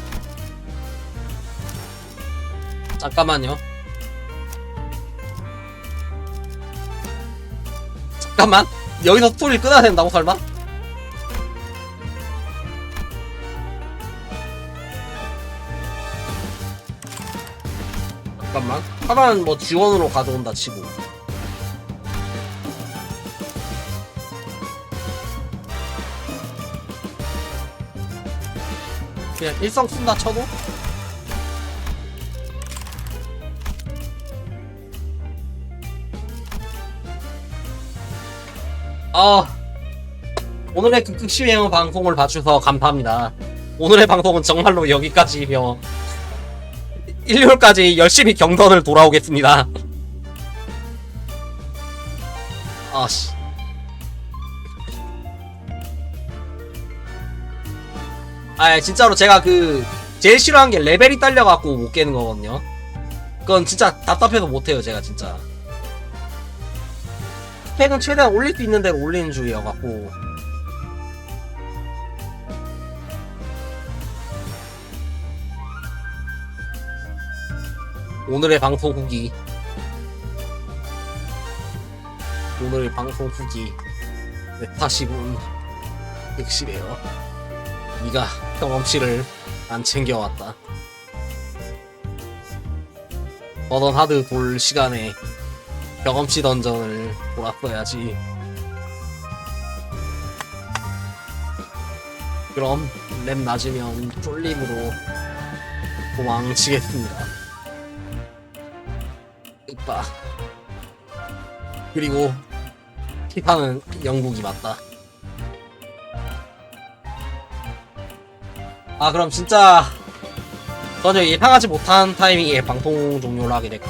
잠깐만요. 잠깐만, 여기서 스토리를 끊어야 된다고 설마? 잠깐만, 하나는 뭐 지원으로 가져온다 치고 그냥 일성 쓴다 쳐도? 오늘의 극극시행어 방송을 봐주셔서 감사합니다. 오늘의 방송은 정말로 여기까지이며 일요일까지 열심히 경선을 돌아오겠습니다. 아씨. 진짜로 제가 제일 싫어한 게 레벨이 딸려갖고 못 깨는 거거든요. 그건 진짜 답답해서 못해요, 제가 진짜. 스펙은 최대한 올릴 수 있는 대로 올리는 주의여갖고. 오늘의 방송 후기. 오늘의 방송 후기. 내 탓이군. 엑시래요. 네가 경험치를 안 챙겨왔다. 버던 하드 돌 시간에 경험치 던전을 돌았어야지. 그럼 랩 낮으면 쫄림으로 도망치겠습니다. 이빠. 그리고 티파는 영국이 맞다. 그럼 진짜 전혀 예상하지 못한 타이밍에 방송 종료를 하게 됐고,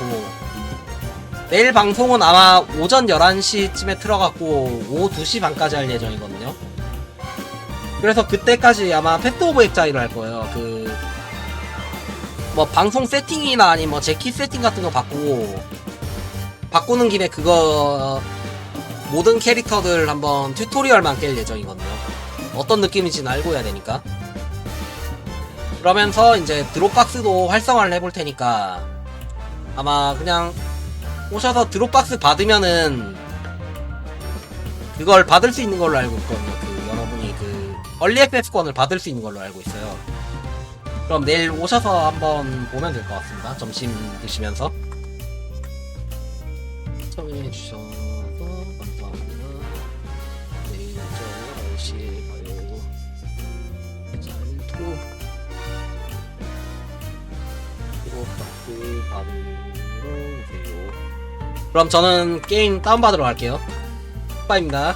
내일 방송은 아마 오전 11시쯤에 틀어갖고 오후 2시 반까지 할 예정이거든요. 그래서 그때까지 아마 패스 오브 엑자일을 할 거예요. 뭐 방송 세팅이나 아니면 뭐 제 키 세팅 같은 거 바꾸는 김에 그거 모든 캐릭터들 한번 튜토리얼만 깰 예정이거든요. 어떤 느낌인지는 알고 해야 되니까. 그러면서 이제 드롭박스도 활성화를 해볼 테니까 아마 그냥 오셔서 드롭박스 받으면은 그걸 받을 수 있는 걸로 알고 있거든요. 여러분이 얼리 액세스권을 받을 수 있는 걸로 알고 있어요. 그럼 내일 오셔서 한번 보면 될 것 같습니다. 점심 드시면서. 시청해주셔서 감사합니다. 내일 저녁 10시에 봐요. 잘투 드롭박스 받으러 오세요. 그럼 저는 게임 다운받으러 갈게요. 빠입니다.